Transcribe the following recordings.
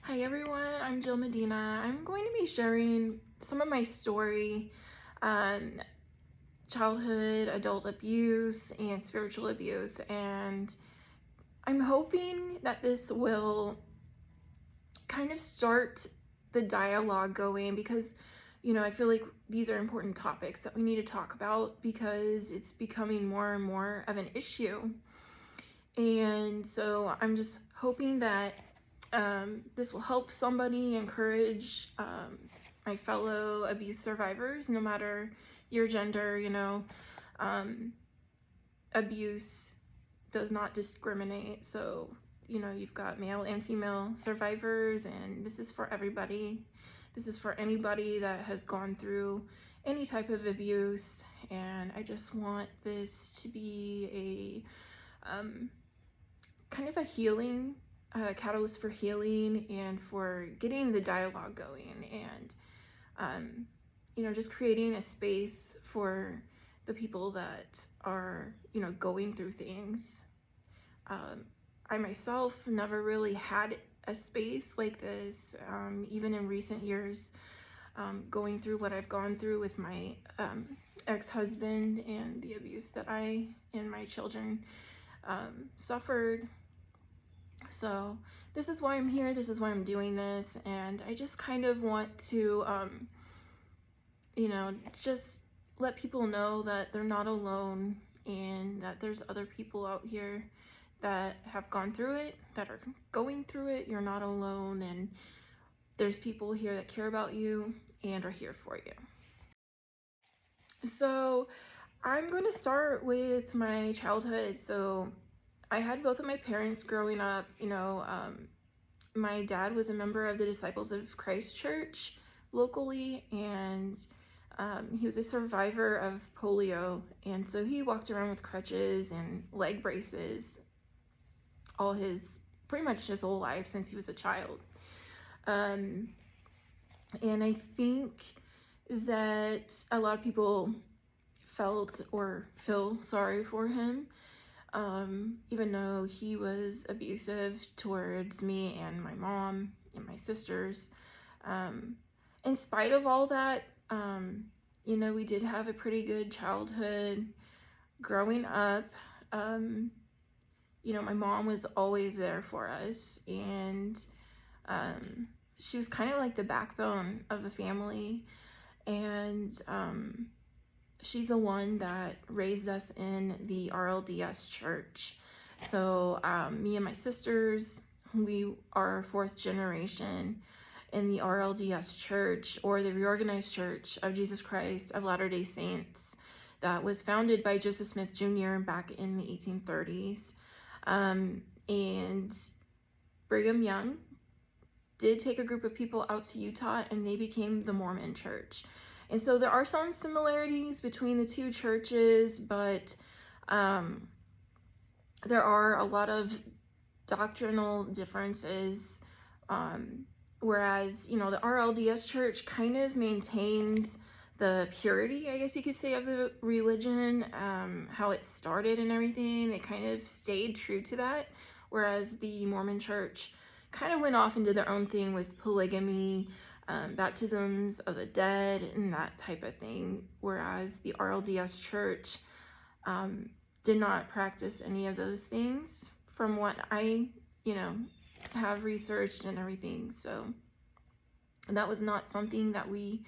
Hi everyone, I'm Jill Medina. I'm going to be sharing some of my story on childhood, adult abuse, and spiritual abuse. And I'm hoping that this will kind of start the dialogue going because, I feel like these are important topics that we need to talk about because it's becoming more and more of an issue. And so I'm just hoping that this will help somebody, encourage my fellow abuse survivors, no matter your gender. Abuse does not discriminate. So, you've got male and female survivors, and this is for everybody. This is for anybody that has gone through any type of abuse, and I just want this to be a kind of a healing catalyst for healing and for getting the dialogue going, and just creating a space for the people that are going through things. I myself never really had a space like this, even in recent years, going through what I've gone through with my ex-husband and the abuse that I and my children suffered. So this is why I'm here, this is why I'm doing this, and I just kind of want to, just let people know that they're not alone and that there's other people out here that have gone through it, that are going through it. You're not alone, and there's people here that care about you and are here for you. So I'm going to start with my childhood. So I had both of my parents growing up. My dad was a member of the Disciples of Christ Church locally, and he was a survivor of polio, and so he walked around with crutches and leg braces pretty much his whole life since he was a child. And I think that a lot of people felt or feel sorry for him, even though he was abusive towards me and my mom and my sisters. In spite of all that, we did have a pretty good childhood growing up. My mom was always there for us, and she was kind of like the backbone of the family, and she's the one that raised us in the RLDS church. So me and my sisters, we are fourth generation in the RLDS church, or the Reorganized Church of Jesus Christ of Latter-day Saints, that was founded by Joseph Smith Jr. back in the 1830s. And Brigham Young did take a group of people out to Utah, and they became the Mormon Church. And so there are some similarities between the two churches, but there are a lot of doctrinal differences. Whereas, the RLDS church kind of maintained the purity, I guess you could say, of the religion, how it started and everything. They kind of stayed true to that, whereas the Mormon church kind of went off and did their own thing with polygamy, baptisms of the dead, and that type of thing, whereas the RLDS church did not practice any of those things from what I, have researched and everything. So that was not something that we,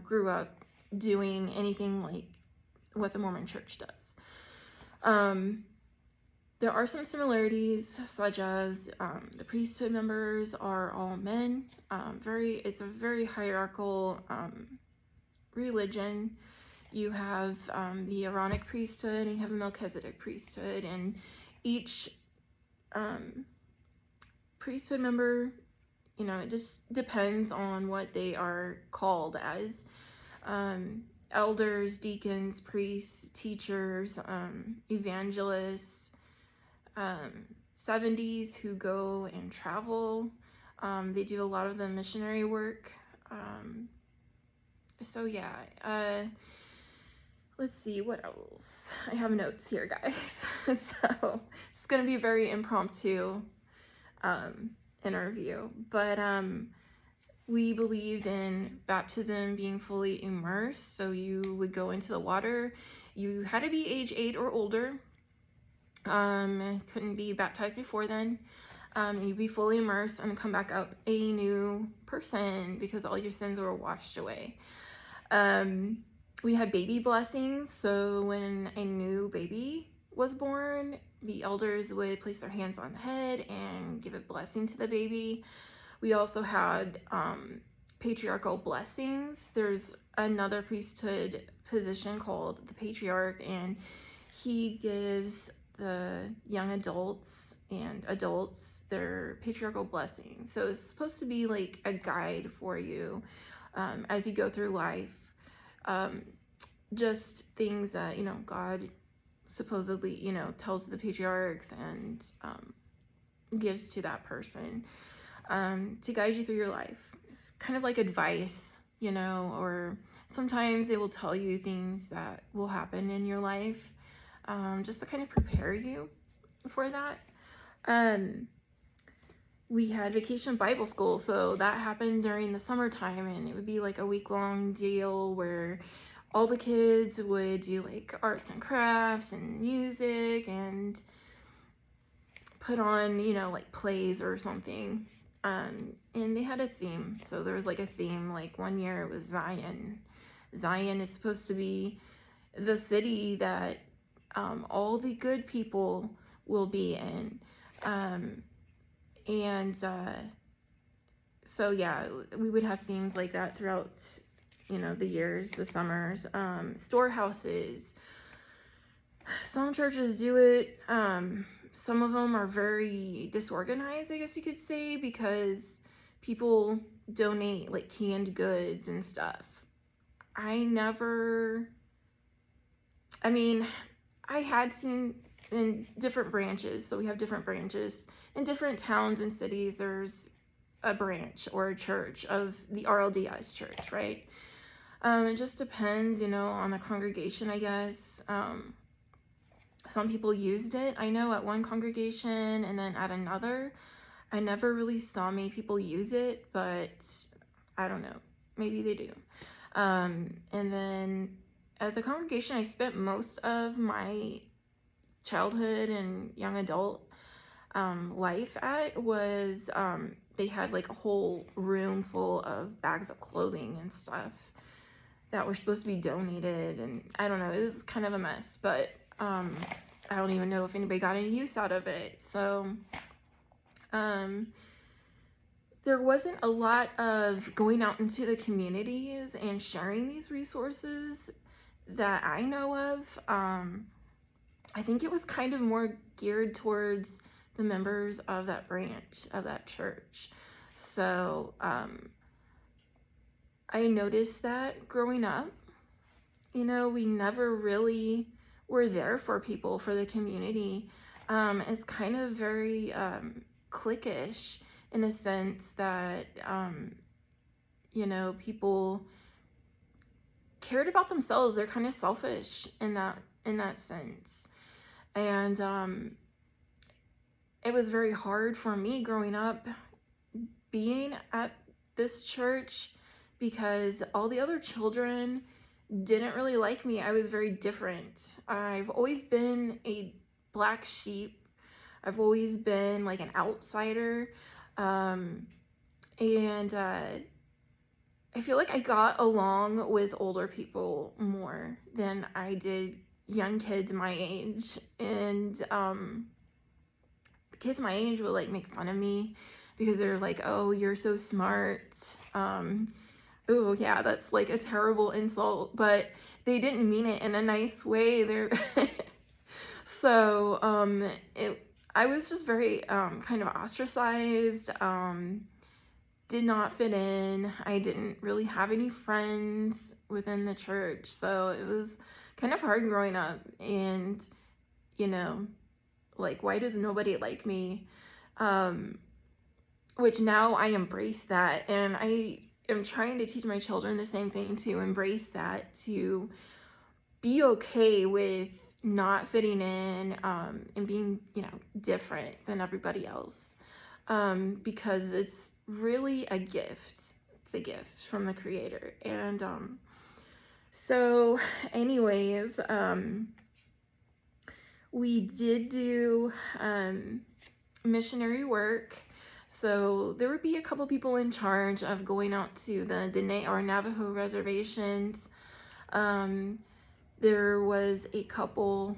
grew up doing anything like what the Mormon church does. There are some similarities, such as the priesthood members are all men. It's a very hierarchical religion. You have the Aaronic priesthood, and you have the Melchizedek priesthood, and each priesthood member, it just depends on what they are called as. Elders, deacons, priests, teachers, evangelists, 70s who go and travel. They do a lot of the missionary work. So yeah, let's see, what else? I have notes here, guys. So it's gonna be very impromptu. interview. But we believed in baptism being fully immersed. So you would go into the water. You had to be age 8 or older. Couldn't be baptized before then. You'd be fully immersed and come back up a new person because all your sins were washed away. We had baby blessings. So when a new baby was born, the elders would place their hands on the head and give a blessing to the baby. We also had patriarchal blessings. There's another priesthood position called the patriarch, and he gives the young adults and adults their patriarchal blessings. So it's supposed to be like a guide for you as you go through life. Just things that, God supposedly, tells the patriarchs and gives to that person to guide you through your life. It's kind of like advice, or sometimes they will tell you things that will happen in your life just to kind of prepare you for that. We had vacation Bible school, so that happened during the summertime, and it would be like a week-long deal where all the kids would do like arts and crafts and music and put on, like plays or something. And they had a theme. So there was like a theme, like one year it was Zion. Zion is supposed to be the city that all the good people will be in. So yeah, we would have themes like that throughout, the years, the summers. Storehouses. Some churches do it. Some of them are very disorganized, I guess you could say, because people donate like canned goods and stuff. I had seen in different branches. So we have different branches in different towns and cities. There's a branch or a church of the RLDS church, right? It just depends, on the congregation, I guess. Some people used it, I know, at one congregation, and then at another. I never really saw many people use it, but I don't know. Maybe they do. And then at the congregation I spent most of my childhood and young adult life at was, they had like a whole room full of bags of clothing and stuff that were supposed to be donated, and I don't know, it was kind of a mess, but I don't even know if anybody got any use out of it. So there wasn't a lot of going out into the communities and sharing these resources that I know of. I think it was kind of more geared towards the members of that branch of that church. So I noticed that growing up, we never really were there for people, for the community. It's kind of very cliquish in a sense that, people cared about themselves. They're kind of selfish in that sense. And it was very hard for me growing up being at this church because all the other children didn't really like me. I was very different. I've always been a black sheep. I've always been like an outsider. And I feel like I got along with older people more than I did young kids my age. And the kids my age would like make fun of me because they're like, oh, you're so smart. Oh yeah, that's like a terrible insult, but they didn't mean it in a nice way. So I was just very kind of ostracized, did not fit in. I didn't really have any friends within the church, so it was kind of hard growing up. And like, why does nobody like me? Which now I embrace that, and I am trying to teach my children the same thing, to embrace that, to be okay with not fitting in and being different than everybody else. because it's really a gift. It's a gift from the Creator. And so, anyways, we did do missionary work. So there would be a couple people in charge of going out to the Dene or Navajo reservations. There was a couple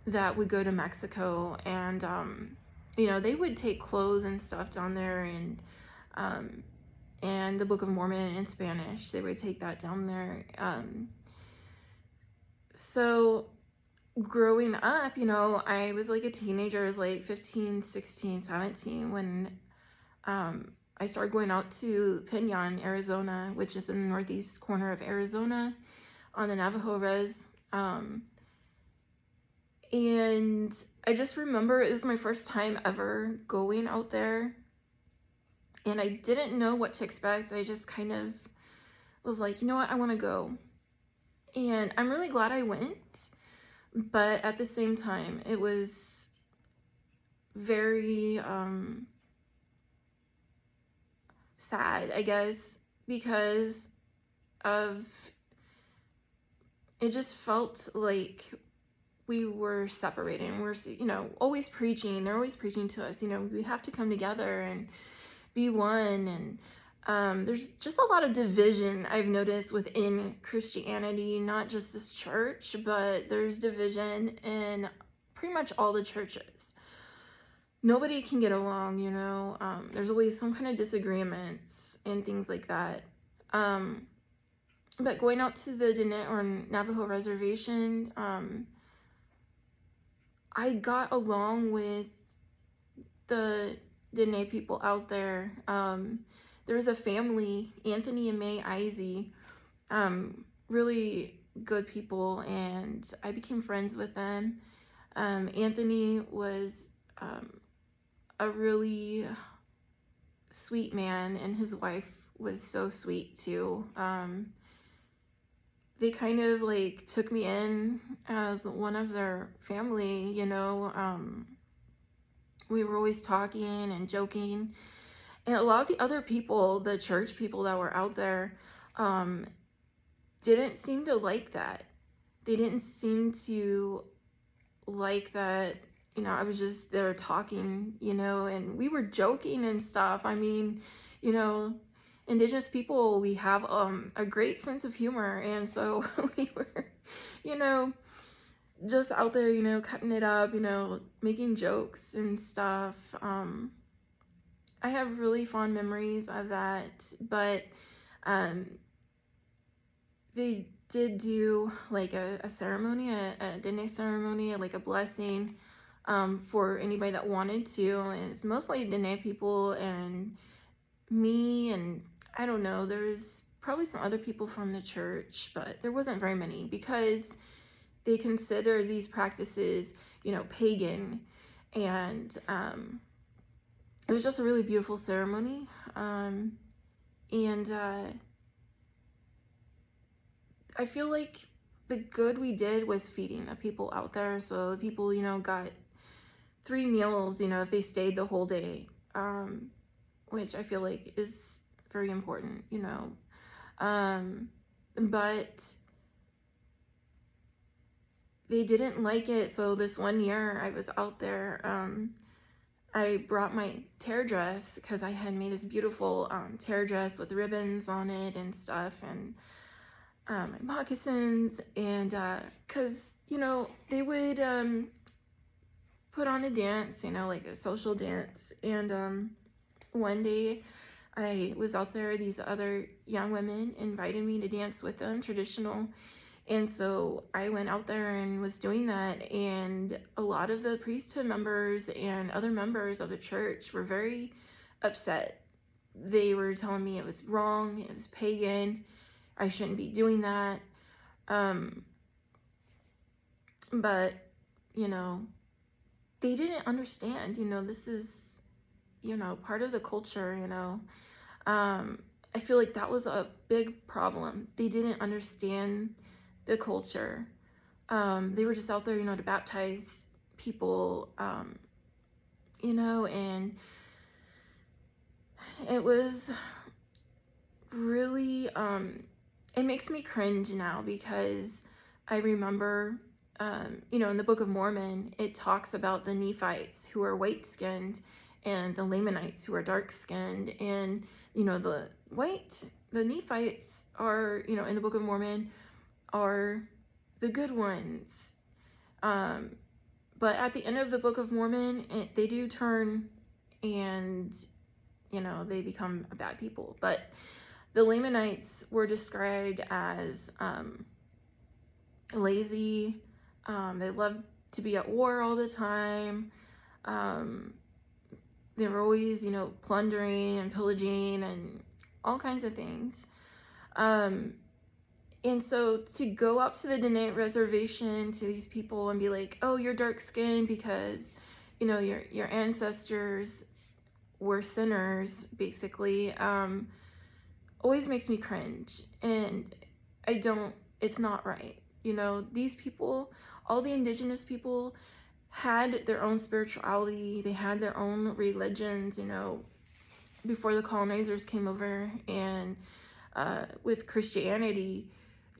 that would go to Mexico, and they would take clothes and stuff down there, and the Book of Mormon in Spanish. They would take that down there. So growing up, I was like a teenager. I was like 15, 16, 17 when I started going out to Pinon, Arizona, which is in the northeast corner of Arizona on the Navajo res. And I just remember it was my first time ever going out there, and I didn't know what to expect. I just kind of was like, you know what, I want to go. And I'm really glad I went, but at the same time, it was very sad, I guess, because of it just felt like we were separating. We're, always preaching. They're always preaching to us, we have to come together and be one. And there's just a lot of division I've noticed within Christianity, not just this church, but there's division in pretty much all the churches. Nobody can get along, there's always some kind of disagreements and things like that. But going out to the Diné or Navajo reservation, I got along with the Diné people out there. There was a family, Anthony and May Izey, really good people, and I became friends with them. Anthony was a really sweet man, and his wife was so sweet too. They kind of like took me in as one of their family, we were always talking and joking. And a lot of the other people, the church people that were out there, didn't seem to like that. They didn't seem to like that, I was just there talking, and we were joking and stuff. I mean, Indigenous people, we have a great sense of humor, and so we were, just out there, cutting it up, making jokes and stuff. I have really fond memories of that, but they did do like a ceremony, a Diné ceremony, like a blessing for anybody that wanted to, and it's mostly Diné people and me, and I don't know, there's probably some other people from the church, but there wasn't very many because they consider these practices, pagan, and it was just a really beautiful ceremony, and I feel like the good we did was feeding the people out there. So the people, got 3 meals, if they stayed the whole day, which I feel like is very important, but they didn't like it. So this one year I was out there, I brought my tear dress because I had made this beautiful tear dress with ribbons on it and stuff, and my moccasins, and because they would put on a dance, like a social dance. And one day I was out there, these other young women invited me to dance with them, traditional. And so I went out there and was doing that, and a lot of the priesthood members and other members of the church were very upset. They were telling me it was wrong, it was pagan, I shouldn't be doing that. But, they didn't understand, this is, part of the culture, I feel like that was a big problem. They didn't understand the culture. They were just out there, to baptize people, and it was really, it makes me cringe now because I remember, in the Book of Mormon, it talks about the Nephites who are white-skinned and the Lamanites who are dark-skinned. And, the Nephites are, in the Book of Mormon, are the good ones. But at the end of the Book of Mormon, they do turn and, they become bad people. But the Lamanites were described as lazy. They loved to be at war all the time. They were always, plundering and pillaging and all kinds of things. And so to go out to the Danite reservation to these people and be like, oh, you're dark skinned because, your ancestors were sinners, basically, always makes me cringe. And it's not right. These people, all the indigenous people, had their own spirituality. They had their own religions, before the colonizers came over. And with Christianity,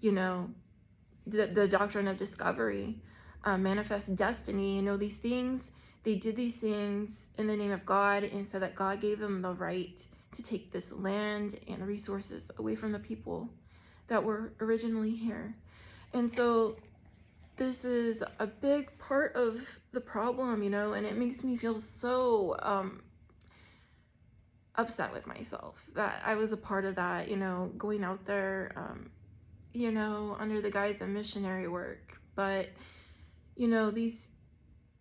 the doctrine of discovery, manifest destiny, these things, they did these things in the name of God, and so that God gave them the right to take this land and the resources away from the people that were originally here. And so this is a big part of the problem, and it makes me feel so upset with myself that I was a part of that, going out there, under the guise of missionary work. But,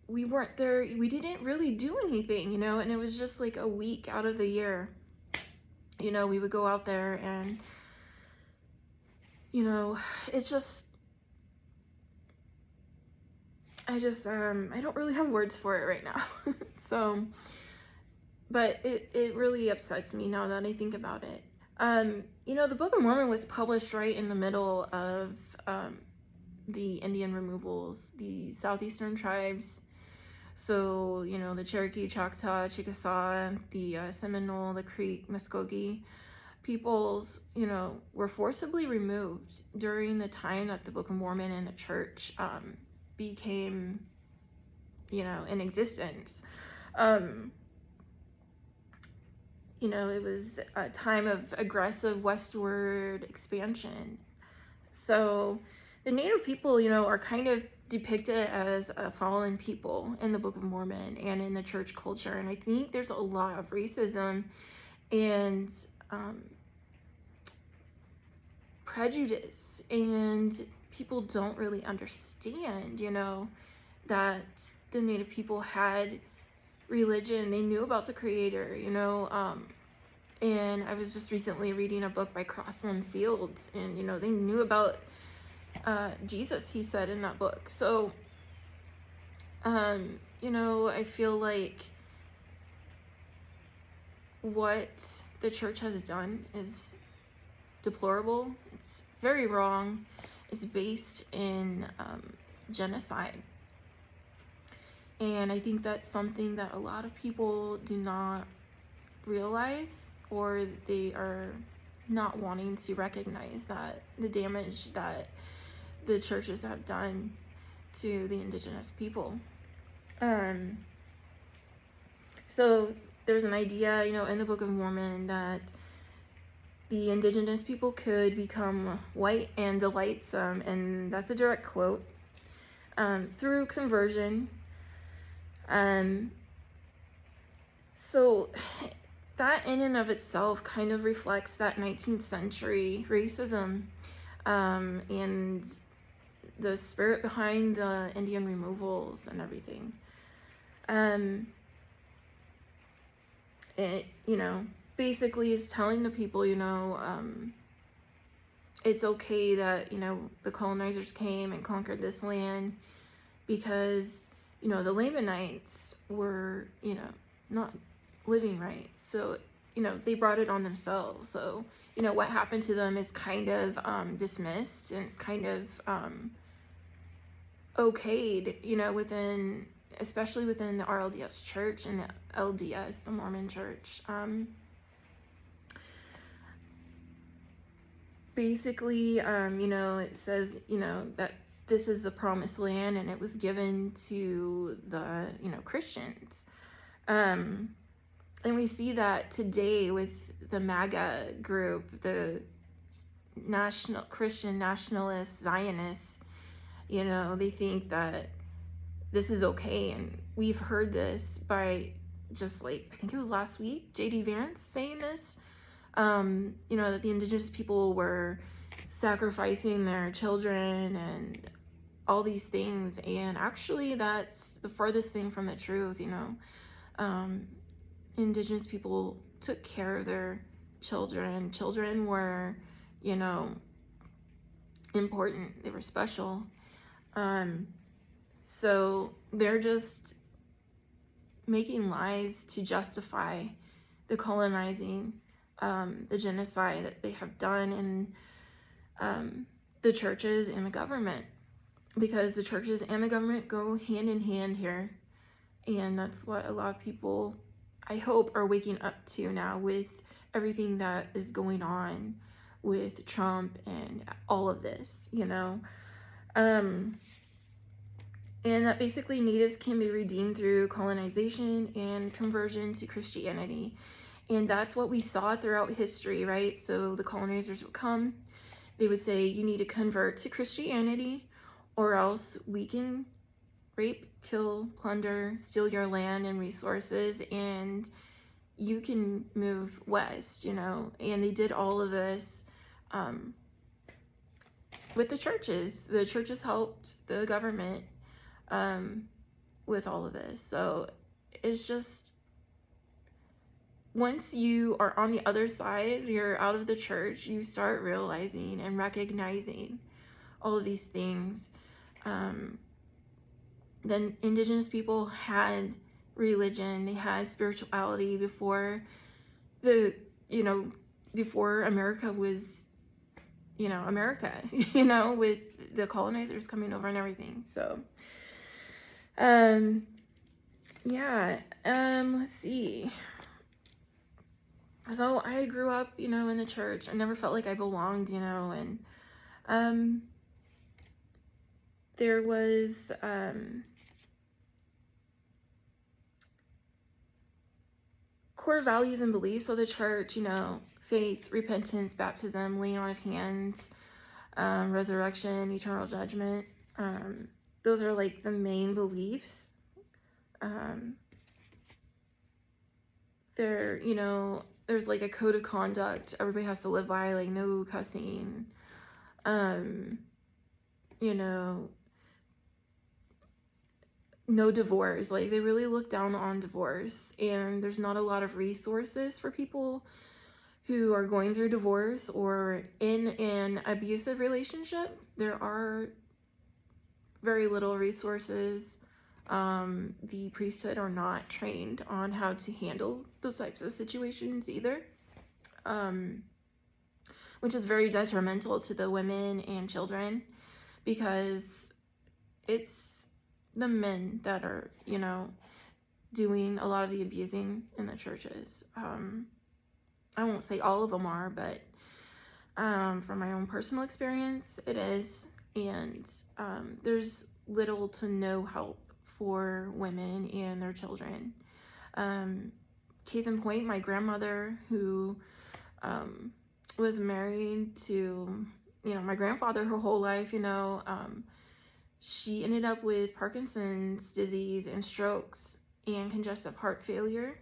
we weren't there, we didn't really do anything, and it was just like a week out of the year. We would go out there and, it's just, I don't really have words for it right now. So, but it really upsets me now that I think about it. The Book of Mormon was published right in the middle of the Indian removals, the southeastern tribes. So, the Cherokee, Choctaw, Chickasaw, the Seminole, the Creek, Muskogee peoples, were forcibly removed during the time that the Book of Mormon and the church became, in existence. It was a time of aggressive westward expansion. So the Native people, are kind of depicted as a fallen people in the Book of Mormon and in the church culture. And I think there's a lot of racism and prejudice, and people don't really understand, that the Native people had religion. They knew about the Creator, and I was just recently reading a book by Crossland Fields, and they knew about Jesus, he said in that book. So I feel like what the church has done is deplorable. It's very wrong. It's based in genocide. And I think that's something that a lot of people do not realize, or they are not wanting to recognize that the damage that the churches have done to the indigenous people. So there's an idea, in the Book of Mormon that the indigenous people could become white and delightsome, and that's a direct quote, through conversion. So that in and of itself kind of reflects that 19th century racism, and the spirit behind the Indian removals and everything. It, basically is telling the people, it's okay that, the colonizers came and conquered this land because, the Lamanites were, not living right. So, they brought it on themselves. So, what happened to them is kind of dismissed, and it's kind of okayed, especially within the RLDS church and the LDS, the Mormon church. basically, it says, that this is the promised land and it was given to the, Christians. And we see that today with the MAGA group, the national Christian nationalists, Zionists, they think that this is okay. And we've heard this by just like, I think it was last week, J.D. Vance saying this, that the indigenous people were sacrificing their children and all these things. And actually, that's the farthest thing from the truth, indigenous people took care of their children. Children were, important. They were special. So they're just making lies to justify the colonizing, the genocide that they have done in the churches and the government, because the churches and the government go hand in hand here. And that's what a lot of people, I hope, are waking up to now with everything that is going on with Trump and all of this, and that basically natives can be redeemed through colonization and conversion to Christianity. And that's what we saw throughout history, right? So the colonizers would come, they would say, you need to convert to Christianity, or else we can rape, kill, plunder, steal your land and resources, and you can move west, And they did all of this with the churches. The churches helped the government with all of this. So it's just, once you are on the other side, you're out of the church, you start realizing and recognizing all of these things. Then indigenous people had religion, they had spirituality before before America was, America, with the colonizers coming over and everything. So, let's see. So I grew up, in the church. I never felt like I belonged, and there was core values and beliefs of the church, faith, repentance, baptism, laying on of hands, resurrection, eternal judgment. Those are like the main beliefs. There's like a code of conduct everybody has to live by, like no cussing, no divorce. Like they really look down on divorce, and there's not a lot of resources for people who are going through divorce or in an abusive relationship. There are very little resources. The priesthood are not trained on how to handle those types of situations either, which is very detrimental to the women and children, because it's the men that are, doing a lot of the abusing in the churches. I won't say all of them are, but from my own personal experience, it is. And there's little to no help for women and their children. Case in point, my grandmother, who was married to, my grandfather her whole life, she ended up with Parkinson's disease and strokes and congestive heart failure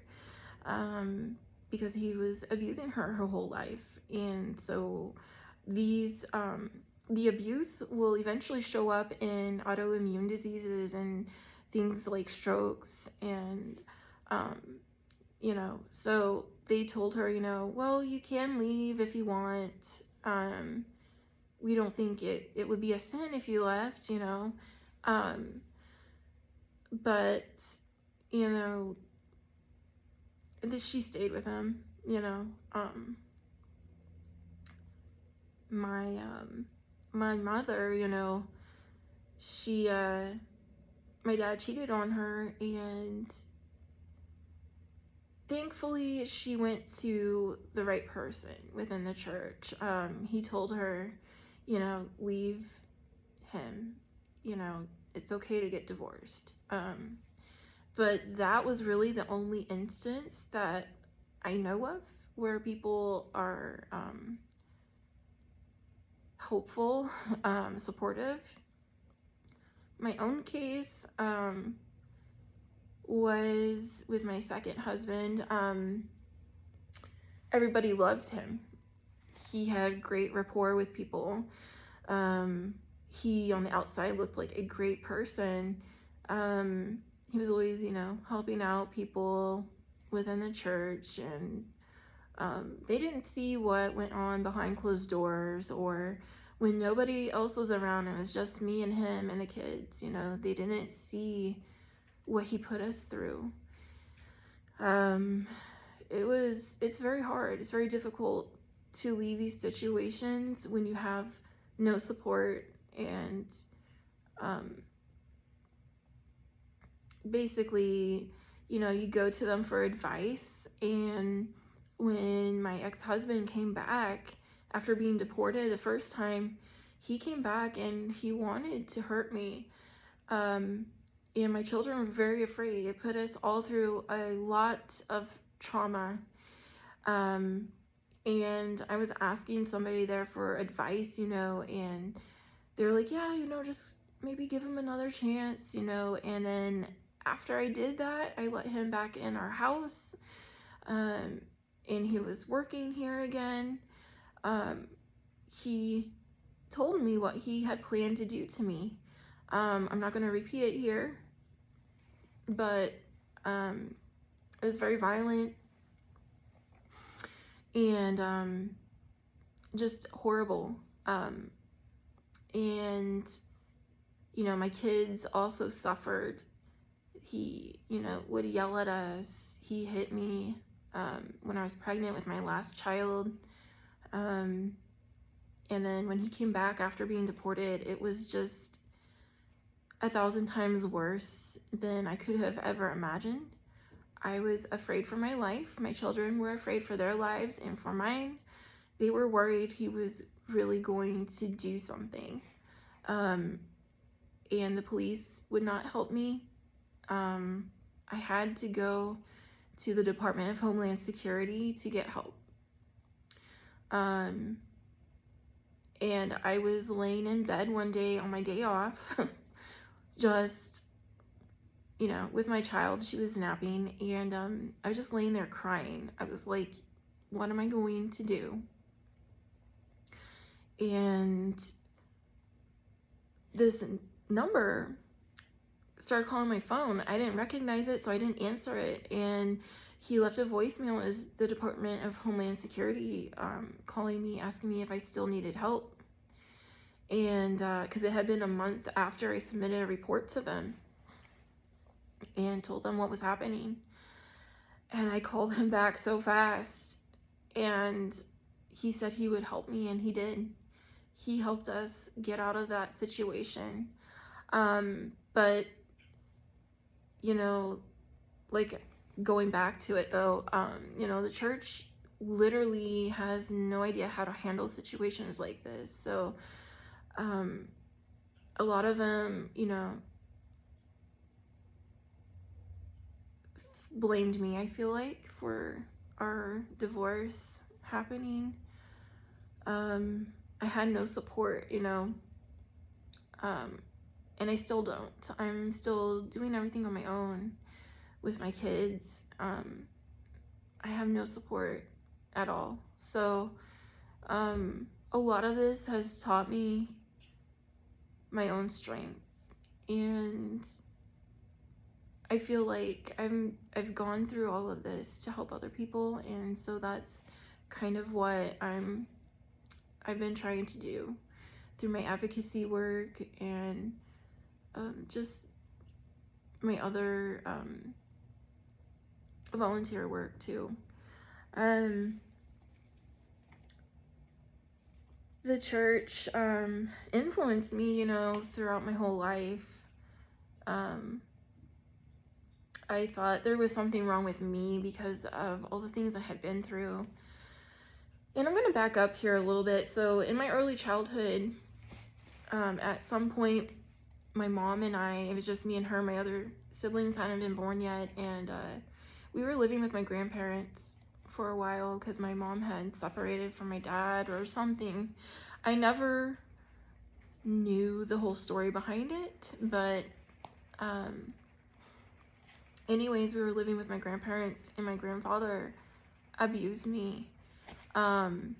because he was abusing her whole life. And so these the abuse will eventually show up in autoimmune diseases and things like strokes, and so they told her, well, you can leave if you want. We don't think it would be a sin if you left, but she stayed with him. My mother, she my dad cheated on her, and thankfully, she went to the right person within the church. He told her, leave him. It's okay to get divorced. But that was really the only instance that I know of where people are hopeful, supportive. My own case was with my second husband. Everybody loved him. He had great rapport with people. He, on the outside, looked like a great person. He was always, helping out people within the church, and they didn't see what went on behind closed doors, or when nobody else was around. It was just me and him and the kids. They didn't see what he put us through. It's very hard. It's very difficult to leave these situations when you have no support, and basically, you go to them for advice. And when my ex-husband came back after being deported the first time, he came back and he wanted to hurt me. And my children were very afraid. It put us all through a lot of trauma. And I was asking somebody there for advice, and they were like, yeah, just maybe give him another chance, and then after I did that, I let him back in our house, and he was working here again. He told me what he had planned to do to me. I'm not going to repeat it here, but it was very violent and just horrible. And my kids also suffered. He would yell at us. He hit me when I was pregnant with my last child, and then when he came back after being deported, it was just 1,000 times worse than I could have ever imagined. I was afraid for my life. My children were afraid for their lives and for mine. They were worried he was really going to do something. And the police would not help me. I had to go to the Department of Homeland Security to get help. And I was laying in bed one day on my day off, just, with my child. She was napping, and I was just laying there crying. I was like, what am I going to do? And this number started calling my phone. I didn't recognize it, so I didn't answer it. And he left a voicemail. It was the Department of Homeland Security calling me, asking me if I still needed help. And because it had been a month after I submitted a report to them and told them what was happening. And I called him back so fast, and he said he would help me, and he did. He helped us get out of that situation. But like, going back to it though, the church literally has no idea how to handle situations like this. So a lot of them, blamed me, I feel like, for our divorce happening. I had no support, and I still don't. I'm still doing everything on my own with my kids. I have no support at all. So a lot of this has taught me my own strength, and I feel like I've gone through all of this to help other people, and so that's kind of what I've been trying to do through my advocacy work and just my other volunteer work too. The church influenced me, throughout my whole life. I thought there was something wrong with me because of all the things I had been through. And I'm going to back up here a little bit. So in my early childhood, at some point, my mom and I, it was just me and her, my other siblings hadn't been born yet, and we were living with my grandparents for a while because my mom had separated from my dad or something. I never knew the whole story behind it, but anyways, we were living with my grandparents, and my grandfather abused me. And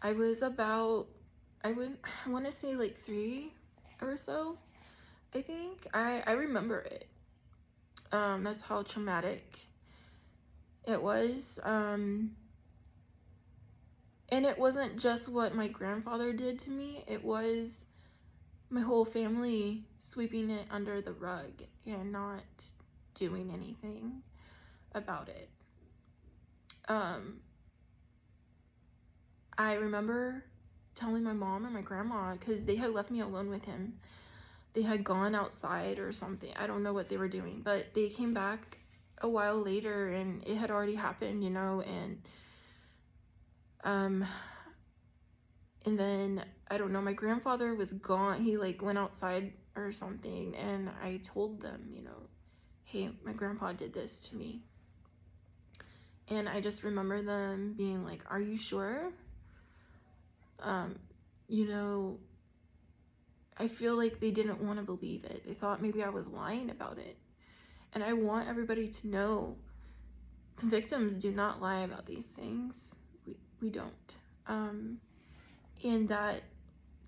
I was about, I want to say like 3 or so, I think. I remember it. That's how traumatic it was. And it wasn't just what my grandfather did to me, it was my whole family sweeping it under the rug and not doing anything about it. I remember telling my mom and my grandma, because they had left me alone with him. They had gone outside or something. I don't know what they were doing, but they came back a while later and it had already happened, you know, and then I don't know, my grandfather was gone. He like went outside or something, and I told them, you know, hey, my grandpa did this to me. And I just remember them being like, are you sure? You know, I feel like they didn't want to believe it. They thought maybe I was lying about it. And I want everybody to know the victims do not lie about these things. We don't. And that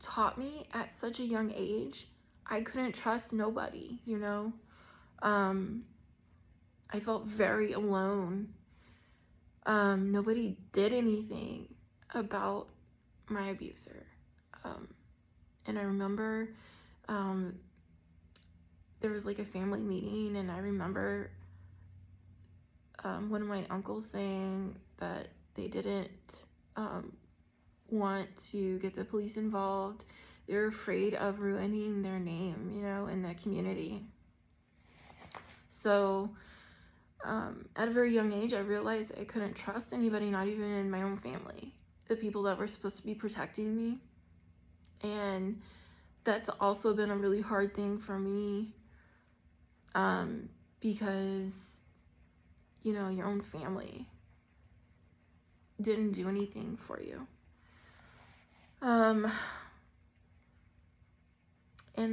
taught me at such a young age, I couldn't trust nobody, you know? I felt very alone. Nobody did anything about my abuser. And I remember there was like a family meeting, and I remember one of my uncles saying that they didn't want to get the police involved. They're afraid of ruining their name, you know, in the community. So at a very young age, I realized I couldn't trust anybody, not even in my own family, the people that were supposed to be protecting me. And that's also been a really hard thing for me, because, you know, your own family didn't do anything for you. And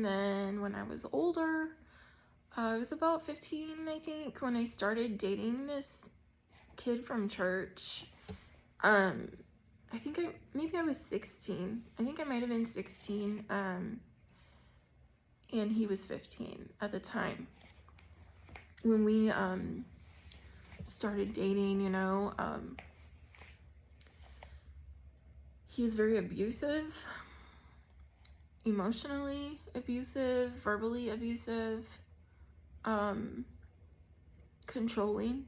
then when I was older, I was about 15, I think, when I started dating this kid from church. I think maybe I was 16. I think I might have been 16, and he was 15 at the time. When we started dating, you know, he was very abusive, emotionally abusive, verbally abusive, controlling,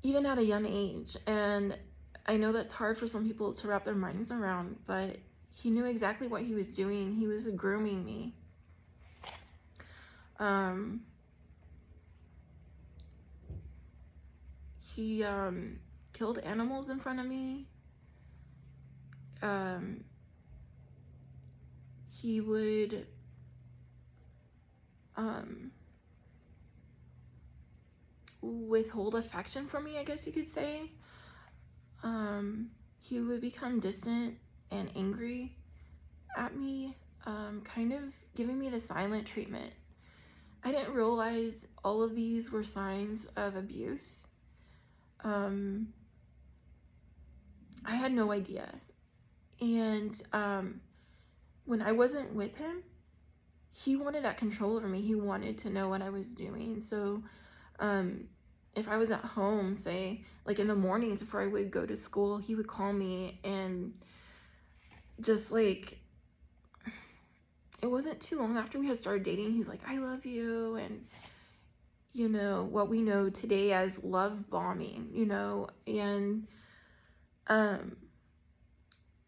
even at a young age. And I know that's hard for some people to wrap their minds around, but he knew exactly what he was doing. He was grooming me. He killed animals in front of me. He would withhold affection from me, I guess you could say. He would become distant and angry at me, kind of giving me the silent treatment. I didn't realize all of these were signs of abuse. I had no idea. And when I wasn't with him, he wanted that control over me. He wanted to know what I was doing. So if I was at home, say, like in the mornings before I would go to school, he would call me, and just like, it wasn't too long after we had started dating, he's like, I love you, and, you know, what we know today as love bombing, you know. And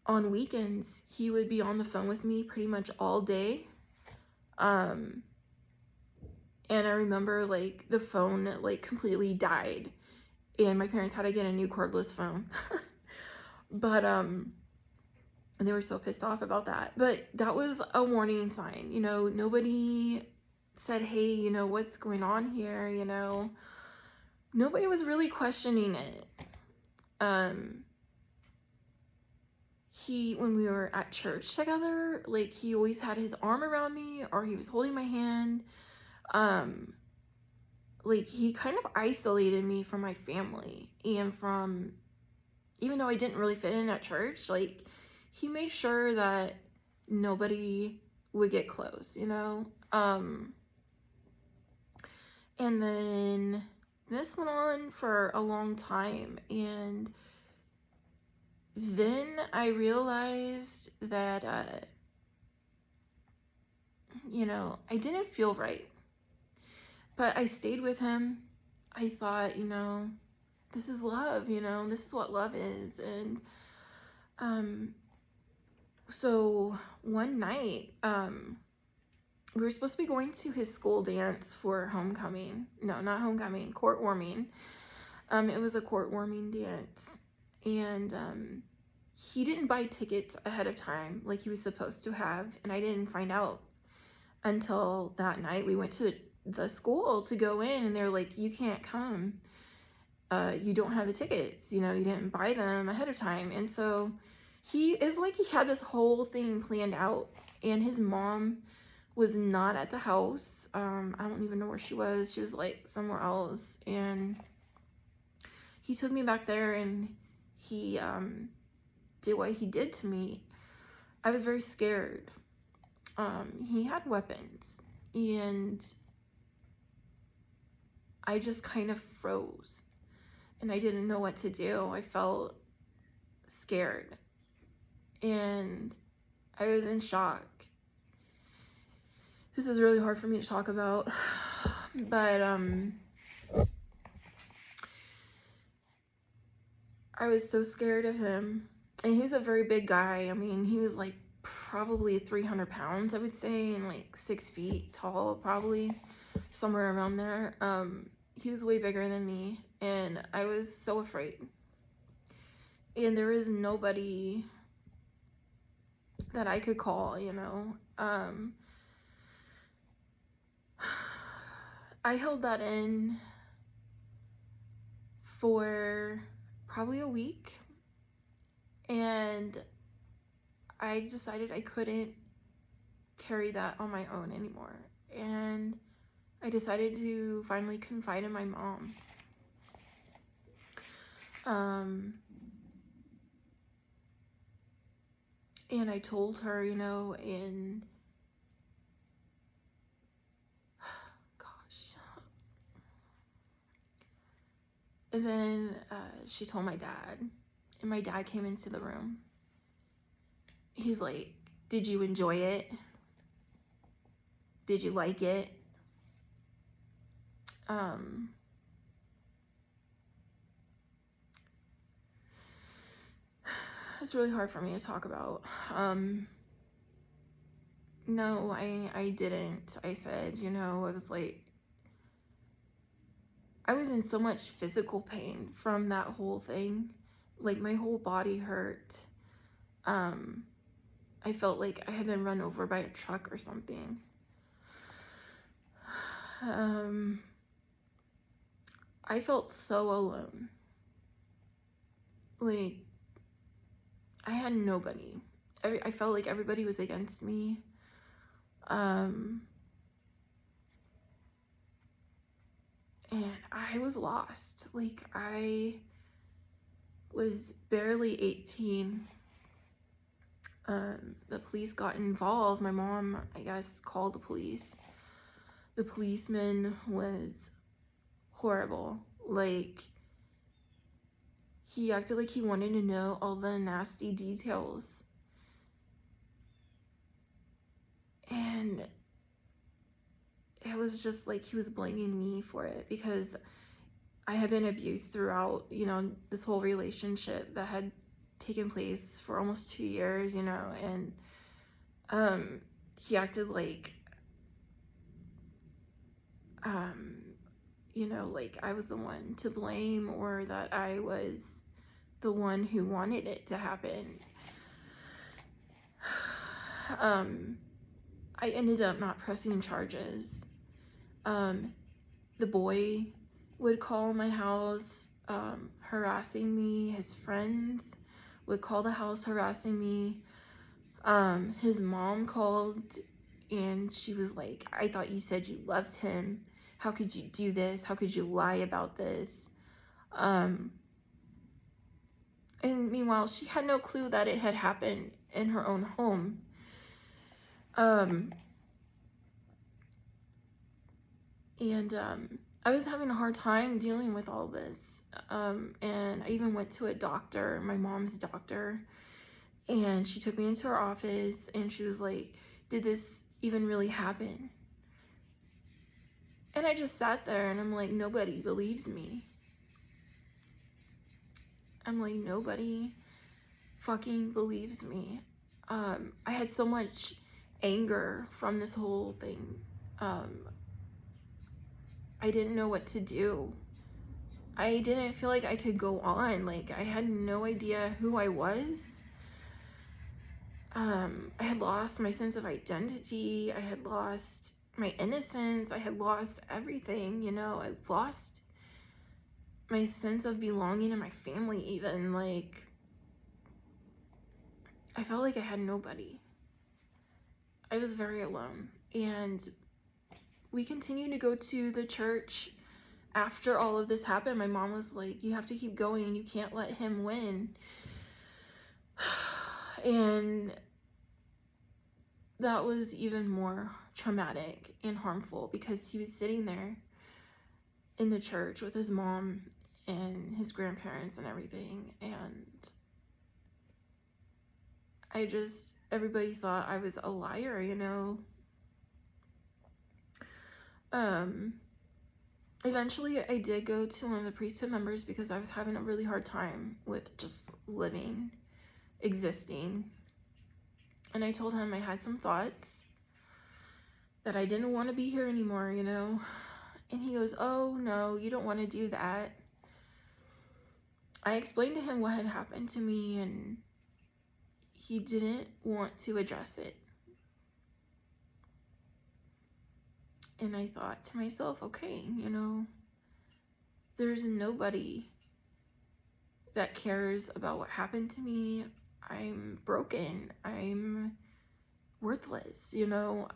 on weekends, he would be on the phone with me pretty much all day. And I remember like the phone like completely died and my parents had to get a new cordless phone. But they were so pissed off about that. But that was a warning sign, you know. Nobody said, hey, you know, what's going on here, you know. Nobody was really questioning it. When we were at church together, like, he always had his arm around me or he was holding my hand. Like, he kind of isolated me from my family and from, even though I didn't really fit in at church, like, he made sure that nobody would get close, you know. And then this went on for a long time, and then I realized that you know, I didn't feel right, but I stayed with him. I thought, you know, this is love, you know, this is what love is. And so one night, we were supposed to be going to his school dance for homecoming. No, not homecoming, court warming. It was a court warming dance. And he didn't buy tickets ahead of time like he was supposed to have. And I didn't find out until that night. We went to the school to go in and they're like, you can't come. You don't have the tickets. You know, you didn't buy them ahead of time. And so he is like, he had this whole thing planned out. And his mom was not at the house. I don't even know where she was. She was like somewhere else. And he took me back there and he did what he did to me. I was very scared. He had weapons and I just kind of froze and I didn't know what to do. I felt scared and I was in shock. This is really hard for me to talk about, but I was so scared of him. And he was a very big guy. I mean, he was like probably 300 pounds, I would say, and like 6 feet tall, probably somewhere around there. He was way bigger than me, and I was so afraid. And there was nobody that I could call, you know. I held that in for probably a week, and I decided I couldn't carry that on my own anymore. And I decided to finally confide in my mom. And I told her, you know, and gosh. And then she told my dad, and my dad came into the room. He's like, did you enjoy it? Did you like it? It's really hard for me to talk about. No, I didn't. I said, you know, it was like, I was in so much physical pain from that whole thing. Like, my whole body hurt. I felt like I had been run over by a truck or something. I felt so alone. Like, I had nobody. I felt like everybody was against me. And I was lost. Like, I was barely 18. The police got involved. My mom, I guess, called the police. The policeman was horrible. Like, he acted like he wanted to know all the nasty details. And it was just like he was blaming me for it because I had been abused throughout, you know, this whole relationship that had taken place for almost 2 years, you know. And he acted like you know, like I was the one to blame, or that I was the one who wanted it to happen. I ended up not pressing charges. The boy would call my house, harassing me. His friends would call the house harassing me. His mom called and she was like, I thought you said you loved him. How could you do this? How could you lie about this? And meanwhile, she had no clue that it had happened in her own home. I was having a hard time dealing with all this. And I even went to a doctor, my mom's doctor, and she took me into her office and she was like, did this even really happen? And I just sat there and I'm like, nobody believes me. I'm like, nobody fucking believes me. I had so much anger from this whole thing. I didn't know what to do. I didn't feel like I could go on. Like, I had no idea who I was. I had lost my sense of identity. I had lost my innocence. I had lost everything, you know. I lost my sense of belonging in my family even. Like, I felt like I had nobody. I was very alone. And we continued to go to the church after all of this happened. My mom was like, you have to keep going. You can't let him win. And that was even more traumatic and harmful because he was sitting there in the church with his mom and his grandparents and everything. And everybody thought I was a liar, you know. Eventually I did go to one of the priesthood members because I was having a really hard time with just living, existing. And I told him I had some thoughts, that I didn't want to be here anymore, you know. And he goes, oh no, you don't want to do that. I explained to him what had happened to me and he didn't want to address it. And I thought to myself, okay, you know, there's nobody that cares about what happened to me. I'm broken. I'm worthless, you know.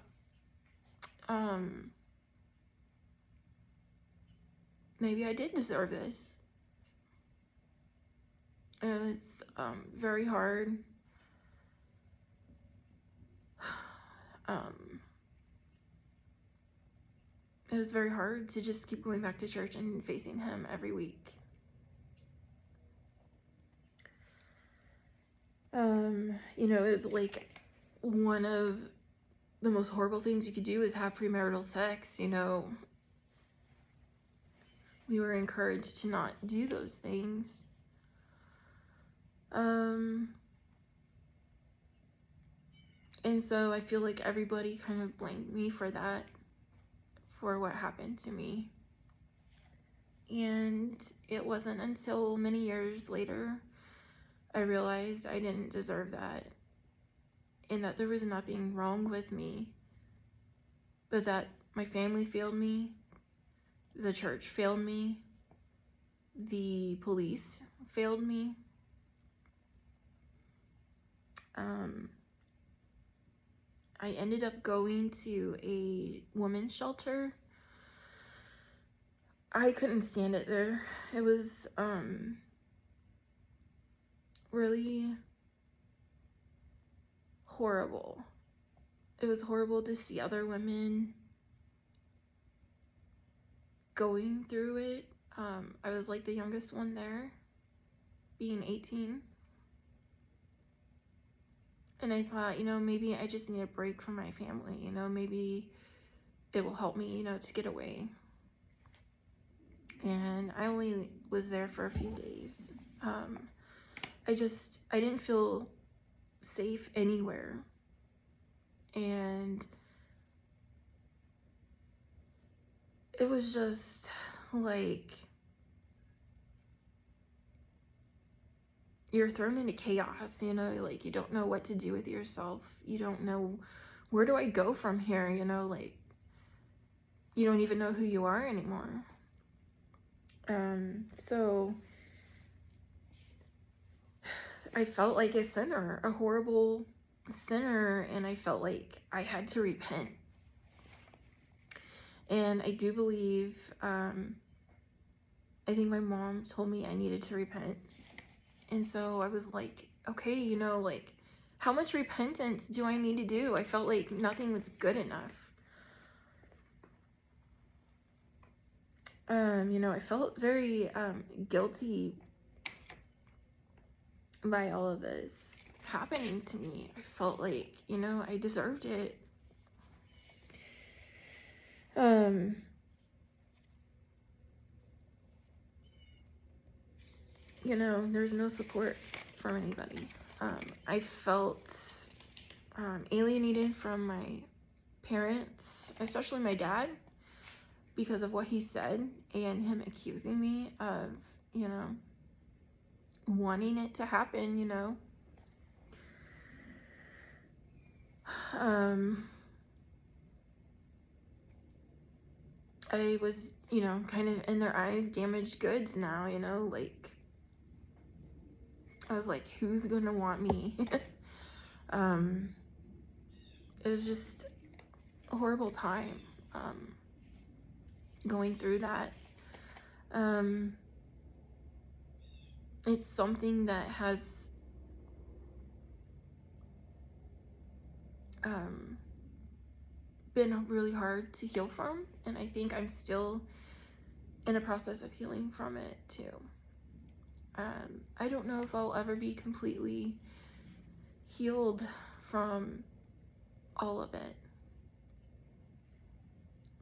Maybe I did deserve this. It was very hard. It was very hard to just keep going back to church and facing him every week. You know, it was like one of the most horrible things you could do is have premarital sex, you know. We were encouraged to not do those things. And so I feel like everybody kind of blamed me for that, for what happened to me. And it wasn't until many years later I realized I didn't deserve that, and that there was nothing wrong with me, but that my family failed me, the church failed me, the police failed me. I ended up going to a women's shelter. I couldn't stand it there. It was really horrible. It was horrible to see other women going through it. I was like the youngest one there, being 18. And I thought, you know, maybe I just need a break from my family, you know, maybe it will help me, you know, to get away. And I only was there for a few days. I didn't feel safe anywhere. And it was just like you're thrown into chaos, you know, like you don't know what to do with yourself. You don't know, where do I go from here, you know, like you don't even know who you are anymore. So I felt like a sinner, a horrible sinner, and I felt like I had to repent. And I do believe, I think my mom told me I needed to repent. And so I was like, okay, you know, like, how much repentance do I need to do? I felt like nothing was good enough. You know, I felt very guilty by all of this happening to me. I felt like, you know, I deserved it. You know, there's no support from anybody. I felt alienated from my parents, especially my dad, because of what he said and him accusing me of, you know, wanting it to happen, you know. I was, you know, kind of in their eyes damaged goods now, you know, like I was like, who's gonna want me? It was just a horrible time going through that. It's something that has been really hard to heal from, and I think I'm still in a process of healing from it too. I don't know if I'll ever be completely healed from all of it,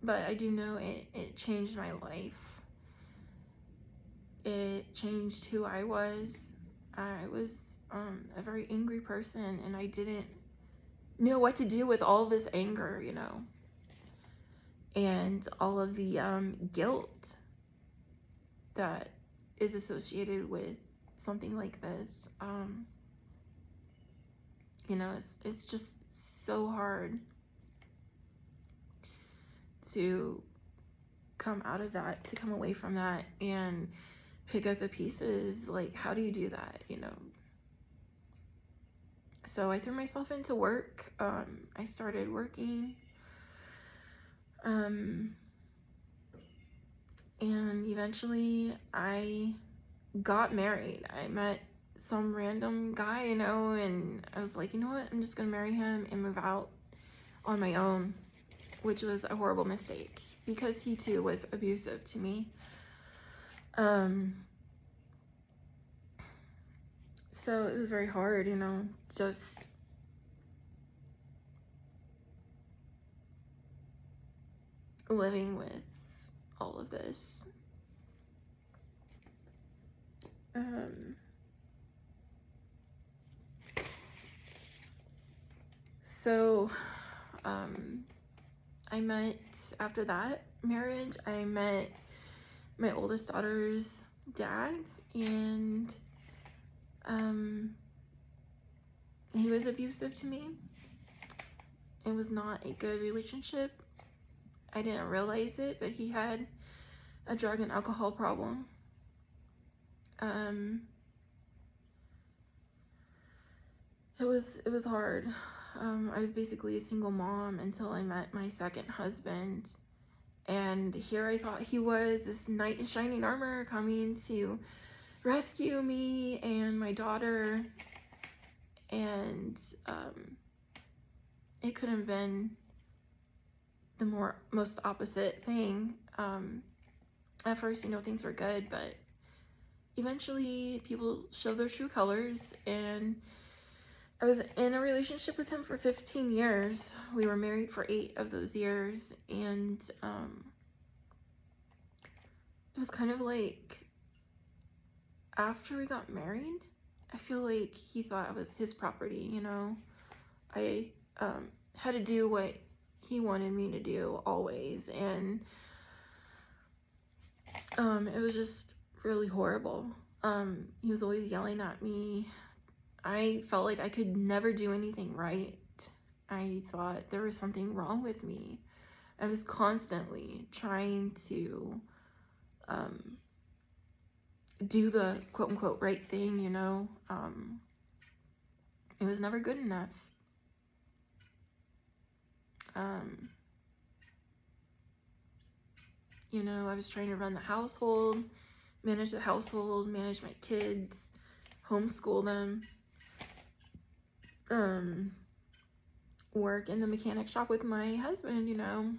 but I do know it changed my life. It changed who I was. I was a very angry person, and I didn't know what to do with all this anger, you know, and all of the guilt that is associated with something like this. You know, it's just so hard to come out of that, to come away from that and pick up the pieces. Like, how do you do that, you know? So I threw myself into work. I started working, and eventually I got married. I met some random guy, you know, and I was like, you know what, I'm just gonna marry him and move out on my own, which was a horrible mistake because he too was abusive to me. So it was very hard, you know, just living with all of this. So I met, after that marriage, I met my oldest daughter's dad, and he was abusive to me. It was not a good relationship. I didn't realize it, but he had a drug and alcohol problem. It was hard. I was basically a single mom until I met my second husband, and here I thought he was this knight in shining armor coming to rescue me and my daughter, and it could have been the most opposite thing. At first, you know, things were good, but eventually people show their true colors, and I was in a relationship with him for 15 years. We were married for 8 of those years, and it was kind of like after we got married, I feel like he thought I was his property, you know. I had to do what he wanted me to do always, and It was just really horrible. He was always yelling at me. I felt like I could never do anything right. I thought there was something wrong with me. I was constantly trying to do the quote unquote right thing, you know. It was never good enough. You know, I was trying to run the household, manage my kids, homeschool them, work in the mechanic shop with my husband, you know.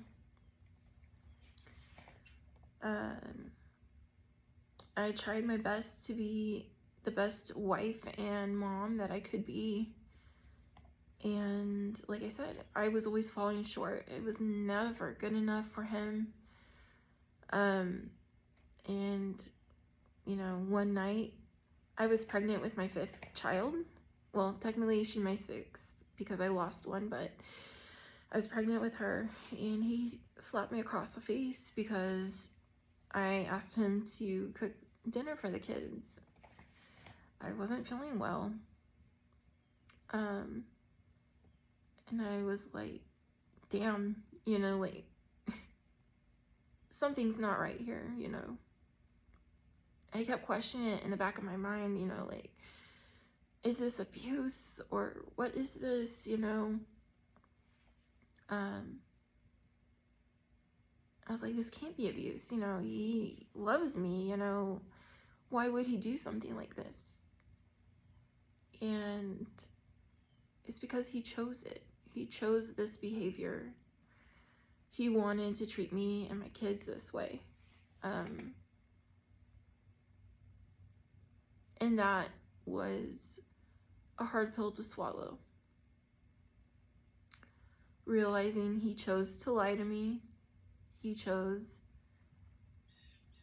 I tried my best to be the best wife and mom that I could be. And like I said, I was always falling short. It was never good enough for him. And, you know, one night I was pregnant with my 5th child. Well, technically she's my 6th because I lost one, but I was pregnant with her, and he slapped me across the face because I asked him to cook dinner for the kids. I wasn't feeling well. And I was like, damn, you know, like, something's not right here, you know. I kept questioning it in the back of my mind, you know, like, is this abuse or what is this, you know? I was like, this can't be abuse, you know, he loves me, you know, why would he do something like this? And it's because he chose it. He chose this behavior. He wanted to treat me and my kids this way. And that was a hard pill to swallow. Realizing he chose to lie to me. He chose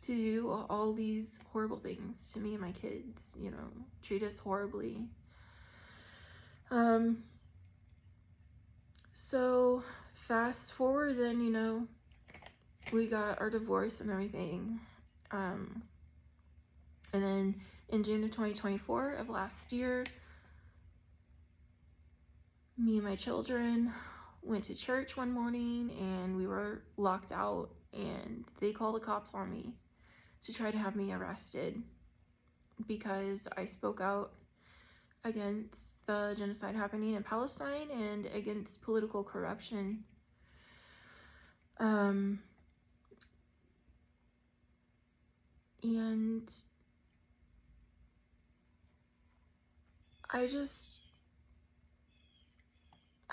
to do all these horrible things to me and my kids, you know, treat us horribly. So fast forward then, you know, we got our divorce and everything. And then in June of 2024 of last year, me and my children went to church one morning and we were locked out, and they called the cops on me to try to have me arrested because I spoke out against the genocide happening in Palestine and against political corruption. And I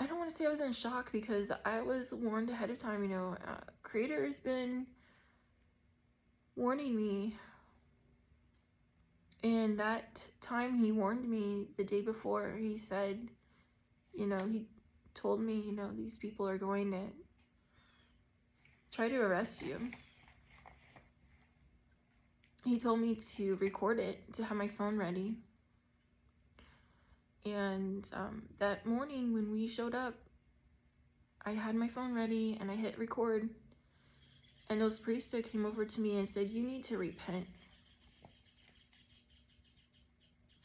don't want to say I was in shock because I was warned ahead of time, you know. Creator's been warning me, and that time he warned me the day before, he said, you know, he told me, you know, these people are going to try to arrest you. He told me to record it, to have my phone ready. And that morning when we showed up, I had my phone ready and I hit record, and those priesthood came over to me and said, you need to repent.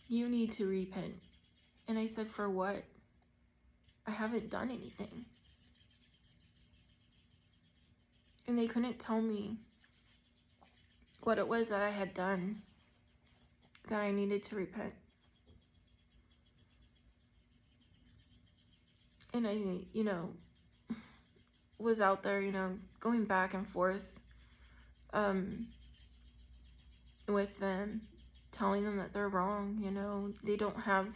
You need to repent. And I said, for what? I haven't done anything. And they couldn't tell me what it was that I had done that I needed to repent. And I, you know, was out there, you know, going back and forth with them, telling them that they're wrong, you know, they don't have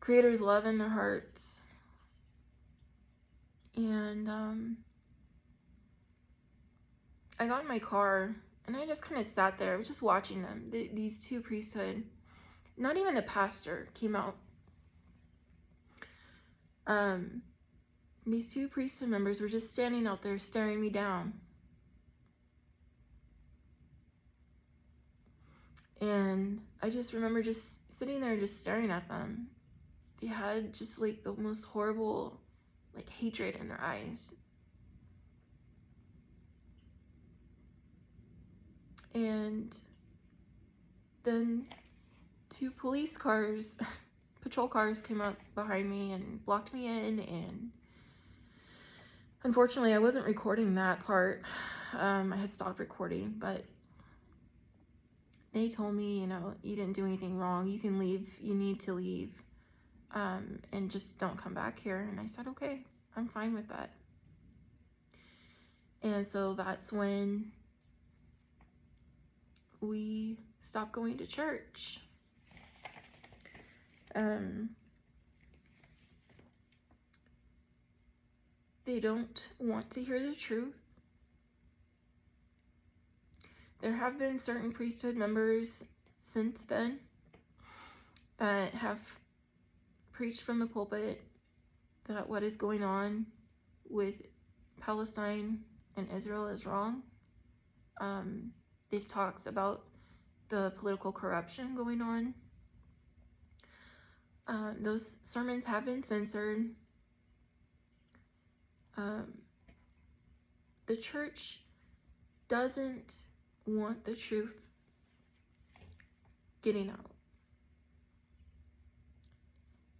Creator's love in their hearts. And I got in my car and I just kind of sat there. I was just watching them. These two priesthood, not even the pastor came out. These two priesthood members were just standing out there staring me down. And I just remember just sitting there just staring at them. They had just like the most horrible like hatred in their eyes. And then 2 police cars, patrol cars, came up behind me and blocked me in, and unfortunately I wasn't recording that part. I had stopped recording, but they told me, you know, you didn't do anything wrong, you can leave, you need to leave, and just don't come back here. And I said, okay, I'm fine with that. And so that's when we stopped going to church. They don't want to hear the truth. There have been certain priesthood members since then that have preached from the pulpit that what is going on with Palestine and Israel is wrong. They've talked about the political corruption going on. Those sermons have been censored. The church doesn't want the truth getting out.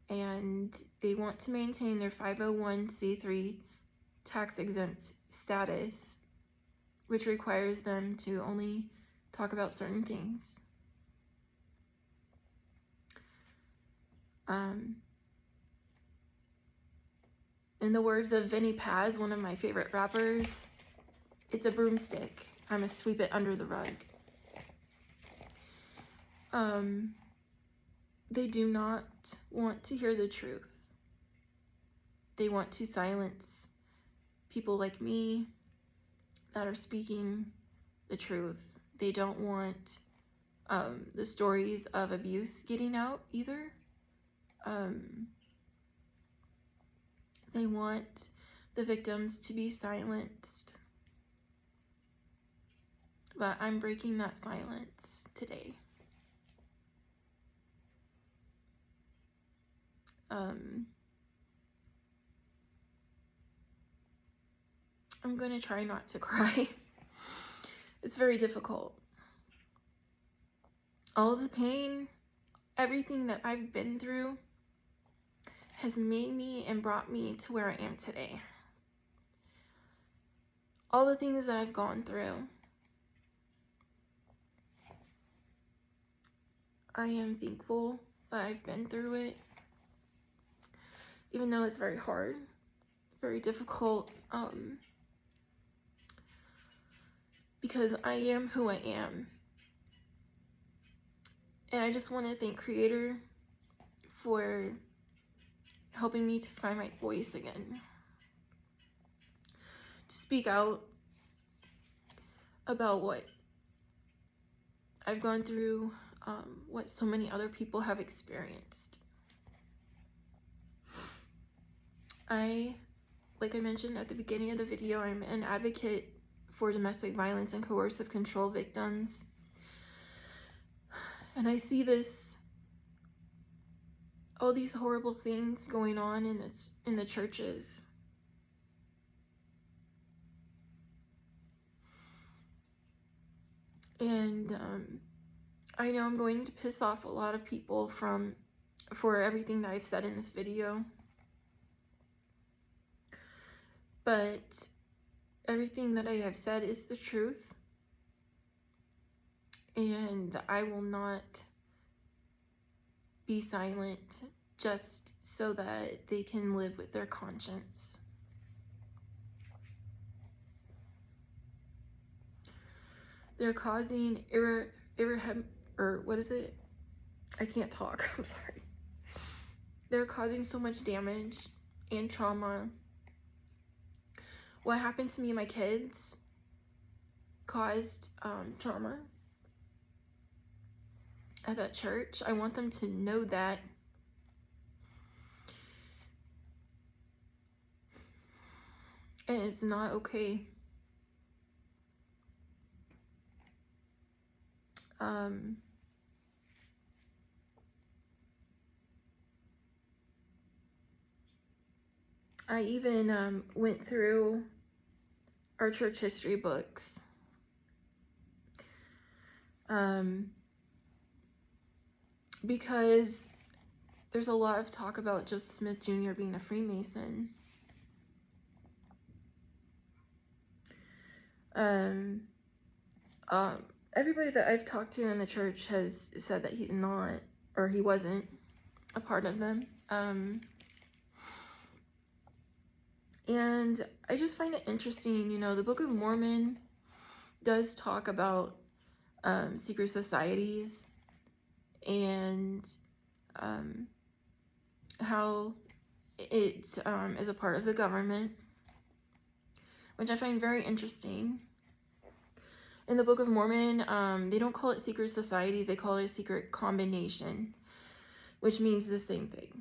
And they want to maintain their 501c3 tax exempt status, which requires them to only talk about certain things. In the words of Vinnie Paz, one of my favorite rappers, it's a broomstick, I'ma sweep it under the rug. They do not want to hear the truth. They want to silence people like me that are speaking the truth. They don't want the stories of abuse getting out either. They want the victims to be silenced. But I'm breaking that silence today. I'm gonna try not to cry. It's very difficult. All of the pain, everything that I've been through has made me and brought me to where I am today. All the things that I've gone through, I am thankful that I've been through it, even though it's very hard, very difficult, because I am who I am. And I just want to thank Creator for helping me to find my voice again, to speak out about what I've gone through, what so many other people have experienced. Like I mentioned at the beginning of the video, I'm an advocate for domestic violence and coercive control victims. And I see all these horrible things going on in the churches. And I know I'm going to piss off a lot of people for everything that I've said in this video. But everything that I have said is the truth. And I will not be silent just so that they can live with their conscience. They're causing what is it? I can't talk, I'm sorry. They're causing so much damage and trauma. What happened to me and my kids caused trauma at that church. I want them to know that. And it's not okay. I even went through our church history books. Because there's a lot of talk about Joseph Smith Jr. being a Freemason. Everybody that I've talked to in the church has said that he's not, or he wasn't, a part of them. And I just find it interesting, you know, the Book of Mormon does talk about secret societies and how it is a part of the government, which I find very interesting. In the Book of Mormon, they don't call it secret societies, they call it a secret combination, which means the same thing.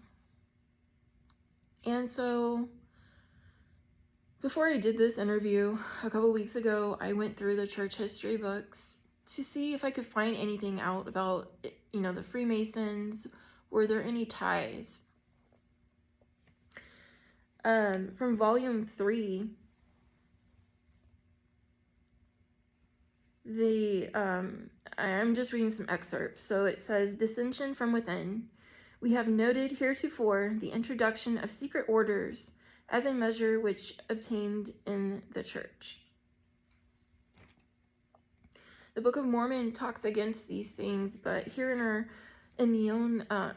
And so, before I did this interview a couple weeks ago, I went through the church history books to see if I could find anything out about, you know, the Freemasons. Were there any ties? From volume 3, I'm just reading some excerpts. So it says, dissension from within. We have noted heretofore the introduction of secret orders as a measure which obtained in the church. The Book of Mormon talks against these things, but here in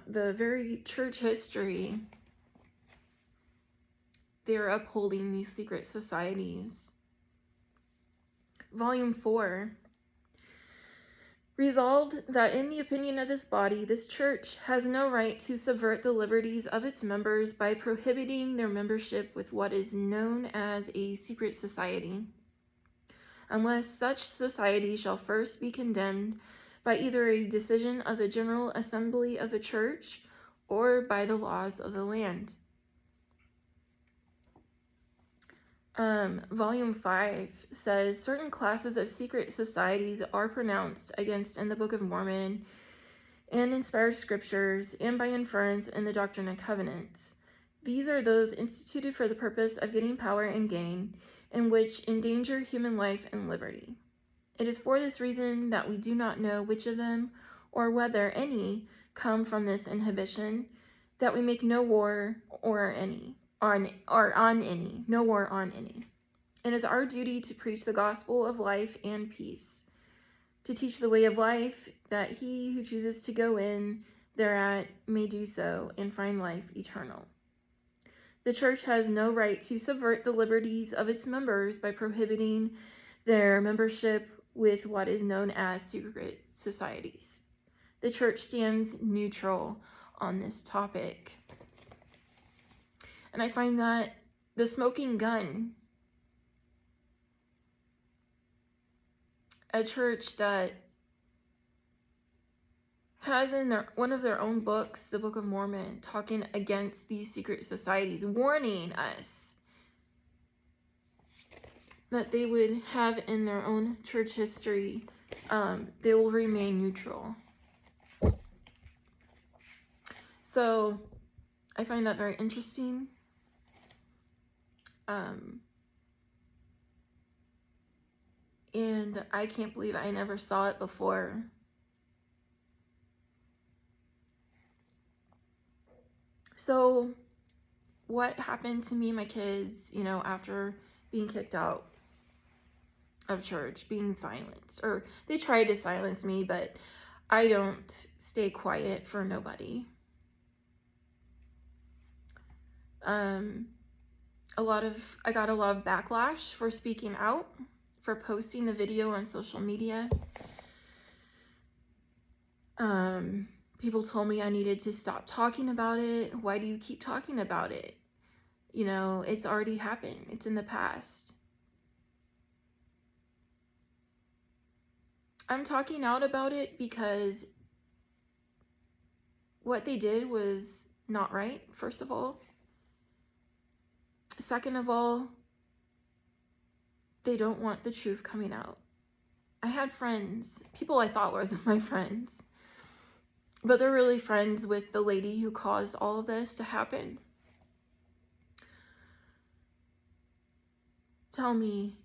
the very church history, they're upholding these secret societies. Volume 4. Resolved that in the opinion of this body, this church has no right to subvert the liberties of its members by prohibiting their membership with what is known as a secret society, unless such society shall first be condemned by either a decision of the General Assembly of the Church or by the laws of the land. Volume 5 says certain classes of secret societies are pronounced against in the Book of Mormon and inspired scriptures, and by inference in the Doctrine and Covenants. These are those instituted for the purpose of getting power and gain, and which endanger human life and liberty. It is for this reason that we do not know which of them, or whether any, come from this inhibition, that we make no war on any. It is our duty to preach the gospel of life and peace, to teach the way of life, that he who chooses to go in thereat may do so and find life eternal. The church has no right to subvert the liberties of its members by prohibiting their membership with what is known as secret societies. The church stands neutral on this topic. And I find that the smoking gun, a church that has in one of their own books, the Book of Mormon, talking against these secret societies, warning us that they would have in their own church history, they will remain neutral. So I find that very interesting. And I can't believe I never saw it before. So what happened to me and my kids, you know, after being kicked out of church, being silenced? Or they tried to silence me, but I don't stay quiet for nobody. I got a lot of backlash for speaking out, for posting the video on social media. People told me I needed to stop talking about it. Why do you keep talking about it? You know, it's already happened. It's in the past. I'm talking out about it because what they did was not right, first of all. Second of all, they don't want the truth coming out. I had friends, people I thought was my friends, but they're really friends with the lady who caused all of this to happen. Tell me,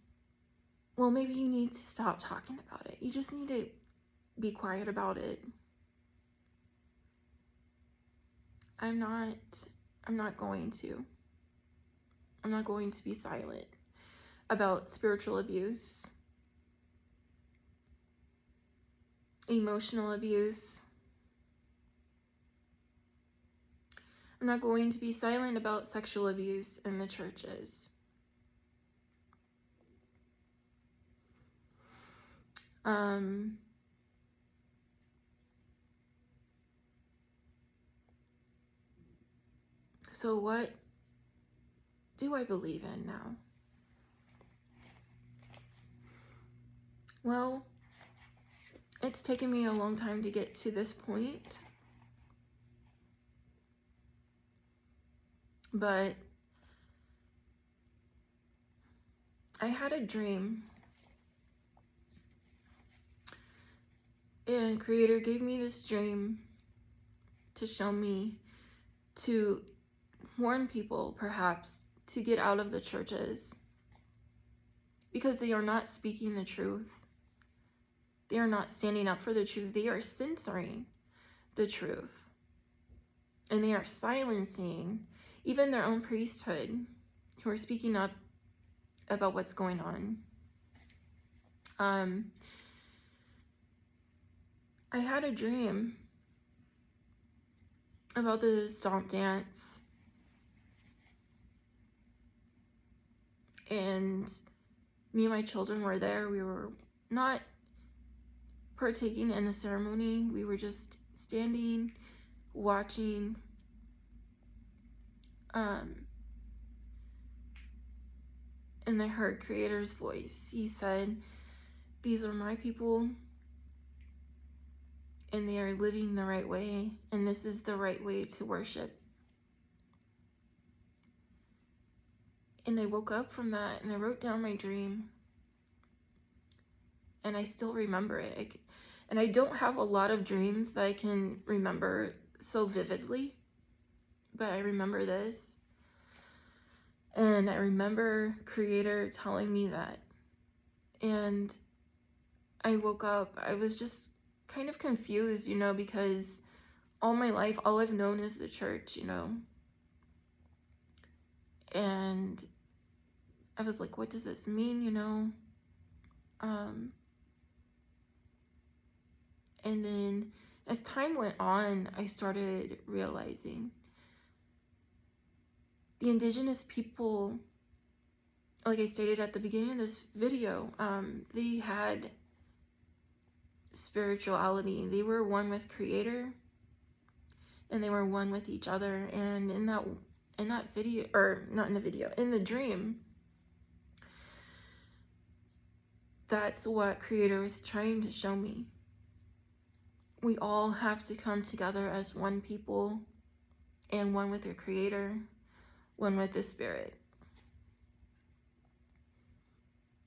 well, maybe you need to stop talking about it. You just need to be quiet about it. I'm not going to. I'm not going to be silent about spiritual abuse, emotional abuse. I'm not going to be silent about sexual abuse in the churches. So what do I believe in now? Well, it's taken me a long time to get to this point. But I had a dream. And Creator gave me this dream to show me, to warn people perhaps to get out of the churches, because they are not speaking the truth. They are not standing up for the truth. They are censoring the truth. And they are silencing even their own priesthood who are speaking up about what's going on. I had a dream about the stomp dance. And me and my children were there. We were not partaking in the ceremony. We were just standing, watching. And I heard Creator's voice. He said, "These are my people, and they are living the right way, and this is the right way to worship." And I woke up from that, and I wrote down my dream, and I still remember it. And I don't have a lot of dreams that I can remember so vividly, but I remember this. And I remember Creator telling me that. And I woke up, I was just kind of confused, because all my life, all I've known is the church, And I was like, what does this mean, And then as time went on, I started realizing the indigenous people, like I stated at the beginning of this video, they had spirituality. They were one with Creator, and they were one with each other. And in that video, or not in the video, in the dream, that's what Creator was trying to show me. We all have to come together as one people, and one with their Creator, one with the Spirit.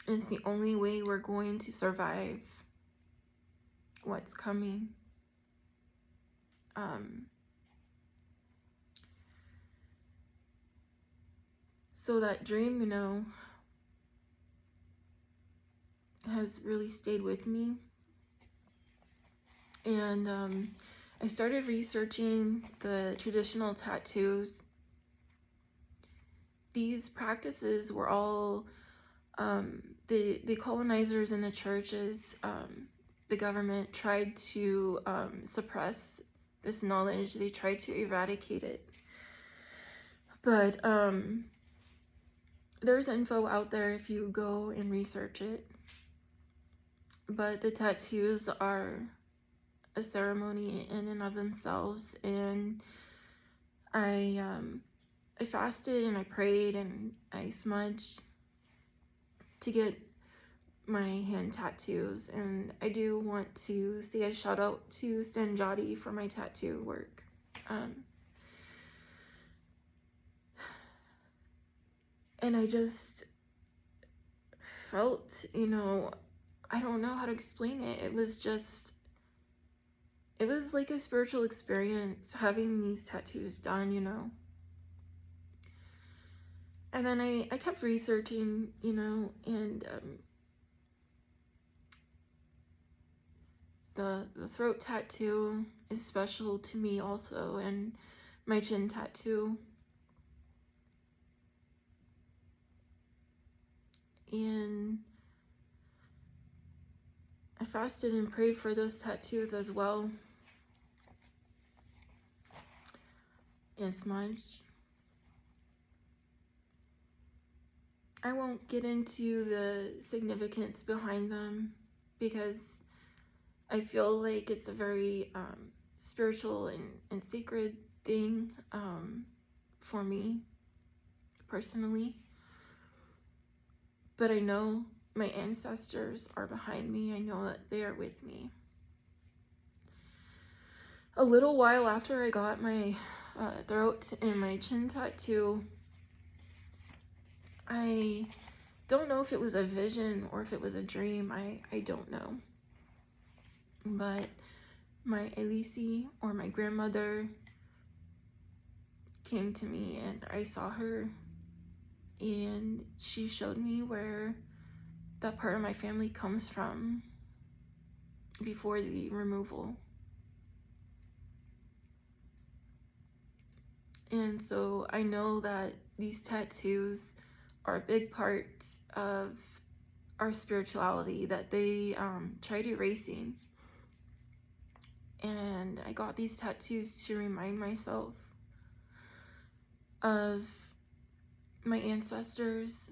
It's the only way we're going to survive what's coming. So that dream, has really stayed with me. And I started researching the traditional tattoos. These practices were all the colonizers in the churches, the government tried to suppress this knowledge. They tried to eradicate it. But there's info out there if you go and research it. But the tattoos are a ceremony in and of themselves. And I fasted and I prayed and I smudged to get my hand tattoos. And I do want to say a shout out to Stanjati for my tattoo work. And I just felt, I don't know how to explain it. It was like a spiritual experience having these tattoos done, And then I kept researching, and The throat tattoo is special to me also, and my chin tattoo. And I fasted and prayed for those tattoos as well. And smudged. I won't get into the significance behind them because I feel like it's a very spiritual and sacred thing for me personally. But I know my ancestors are behind me. I know that they are with me. A little while after I got my throat and my chin tattoo, I don't know if it was a vision or if it was a dream. I don't know. But my Elise, or my grandmother, came to me and I saw her, and she showed me where that part of my family comes from before the removal. And so I know that these tattoos are a big part of our spirituality that they tried erasing. And I got these tattoos to remind myself of my ancestors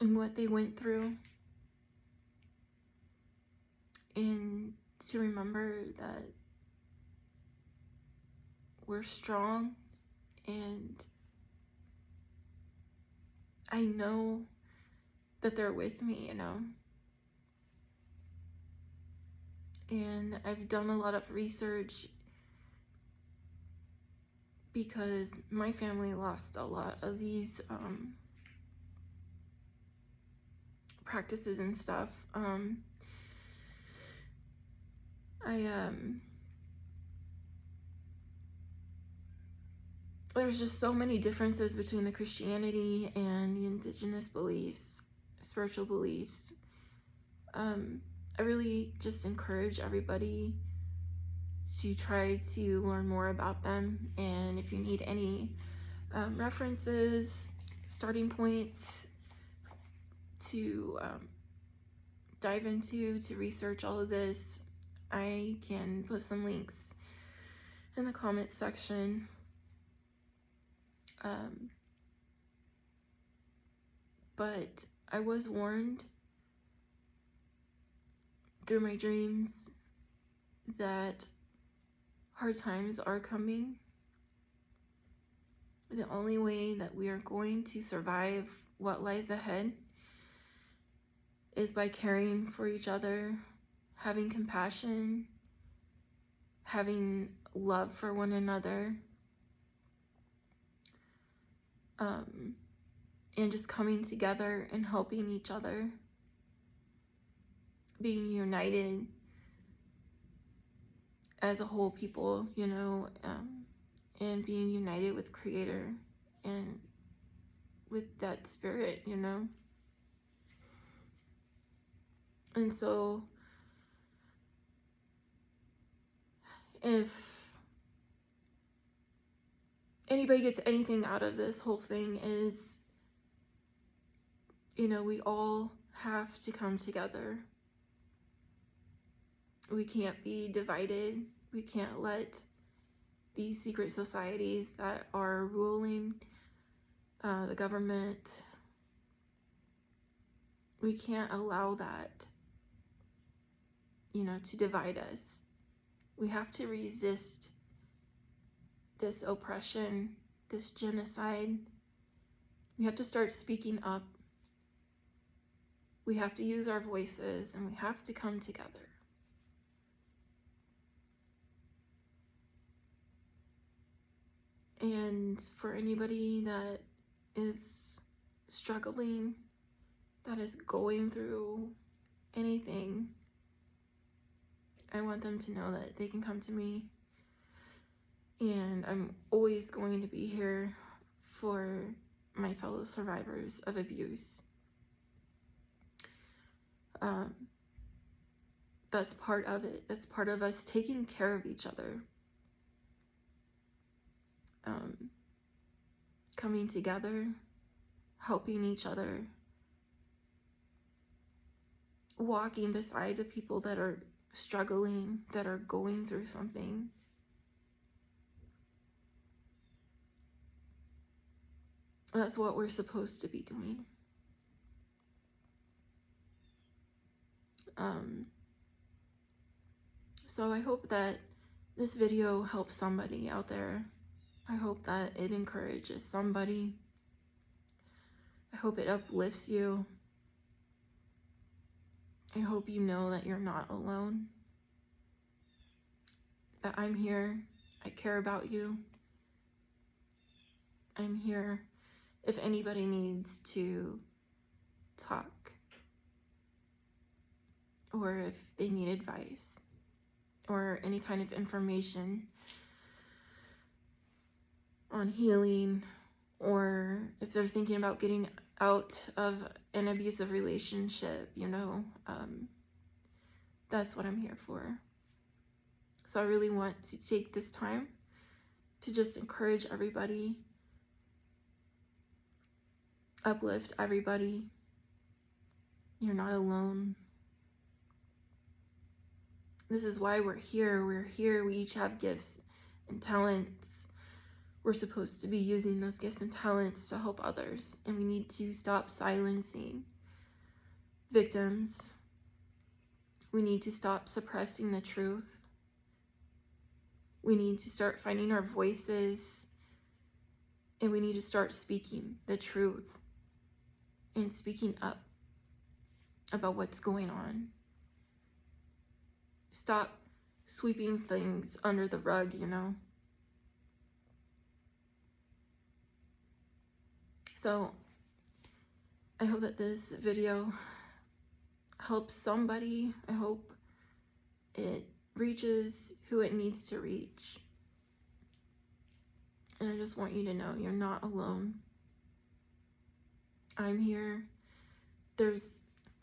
and what they went through, and to remember that we're strong, and I know that they're with me, you know. And I've done a lot of research because my family lost a lot of these practices and stuff. There's just so many differences between the Christianity and the indigenous beliefs, spiritual beliefs. I really just encourage everybody to try to learn more about them. And if you need any references, starting points to dive into, to research all of this, I can post some links in the comment section. But I was warned through my dreams that hard times are coming. The only way that we are going to survive what lies ahead is by caring for each other, having compassion, having love for one another, and just coming together and helping each other, being united as a whole people, you know, and being united with Creator and with that spirit, you know. And so if anybody gets anything out of this whole thing, is, you know, we all have to come together. We can't be divided. We can't let these secret societies that are ruling the government, we can't allow that, you know, to divide us. We have to resist this oppression, this genocide. We have to start speaking up. We have to use our voices, and we have to come together. And for anybody that is struggling, that is going through anything, I want them to know that they can come to me, and I'm always going to be here for my fellow survivors of abuse. That's part of it. That's part of us taking care of each other. Coming together, helping each other, walking beside the people that are struggling, that are going through something. That's what we're supposed to be doing. So I hope that this video helps somebody out there. I hope that it encourages somebody. I hope it uplifts you. I hope you know that you're not alone. That I'm here. I care about you. I'm here if anybody needs to talk, or if they need advice, or any kind of information on healing, or if they're thinking about getting out of an abusive relationship, that's what I'm here for. So I really want to take this time to just encourage everybody, uplift everybody. You're not alone. This is why we're here. We're here. We each have gifts and talents. We're supposed to be using those gifts and talents to help others. And we need to stop silencing victims. We need to stop suppressing the truth. We need to start finding our voices. And we need to start speaking the truth and speaking up about what's going on. Stop sweeping things under the rug, So I hope that this video helps somebody. I hope it reaches who it needs to reach. And I just want you to know you're not alone. I'm here. There's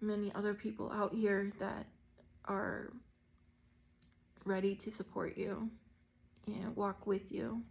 many other people out here that are ready to support you and walk with you.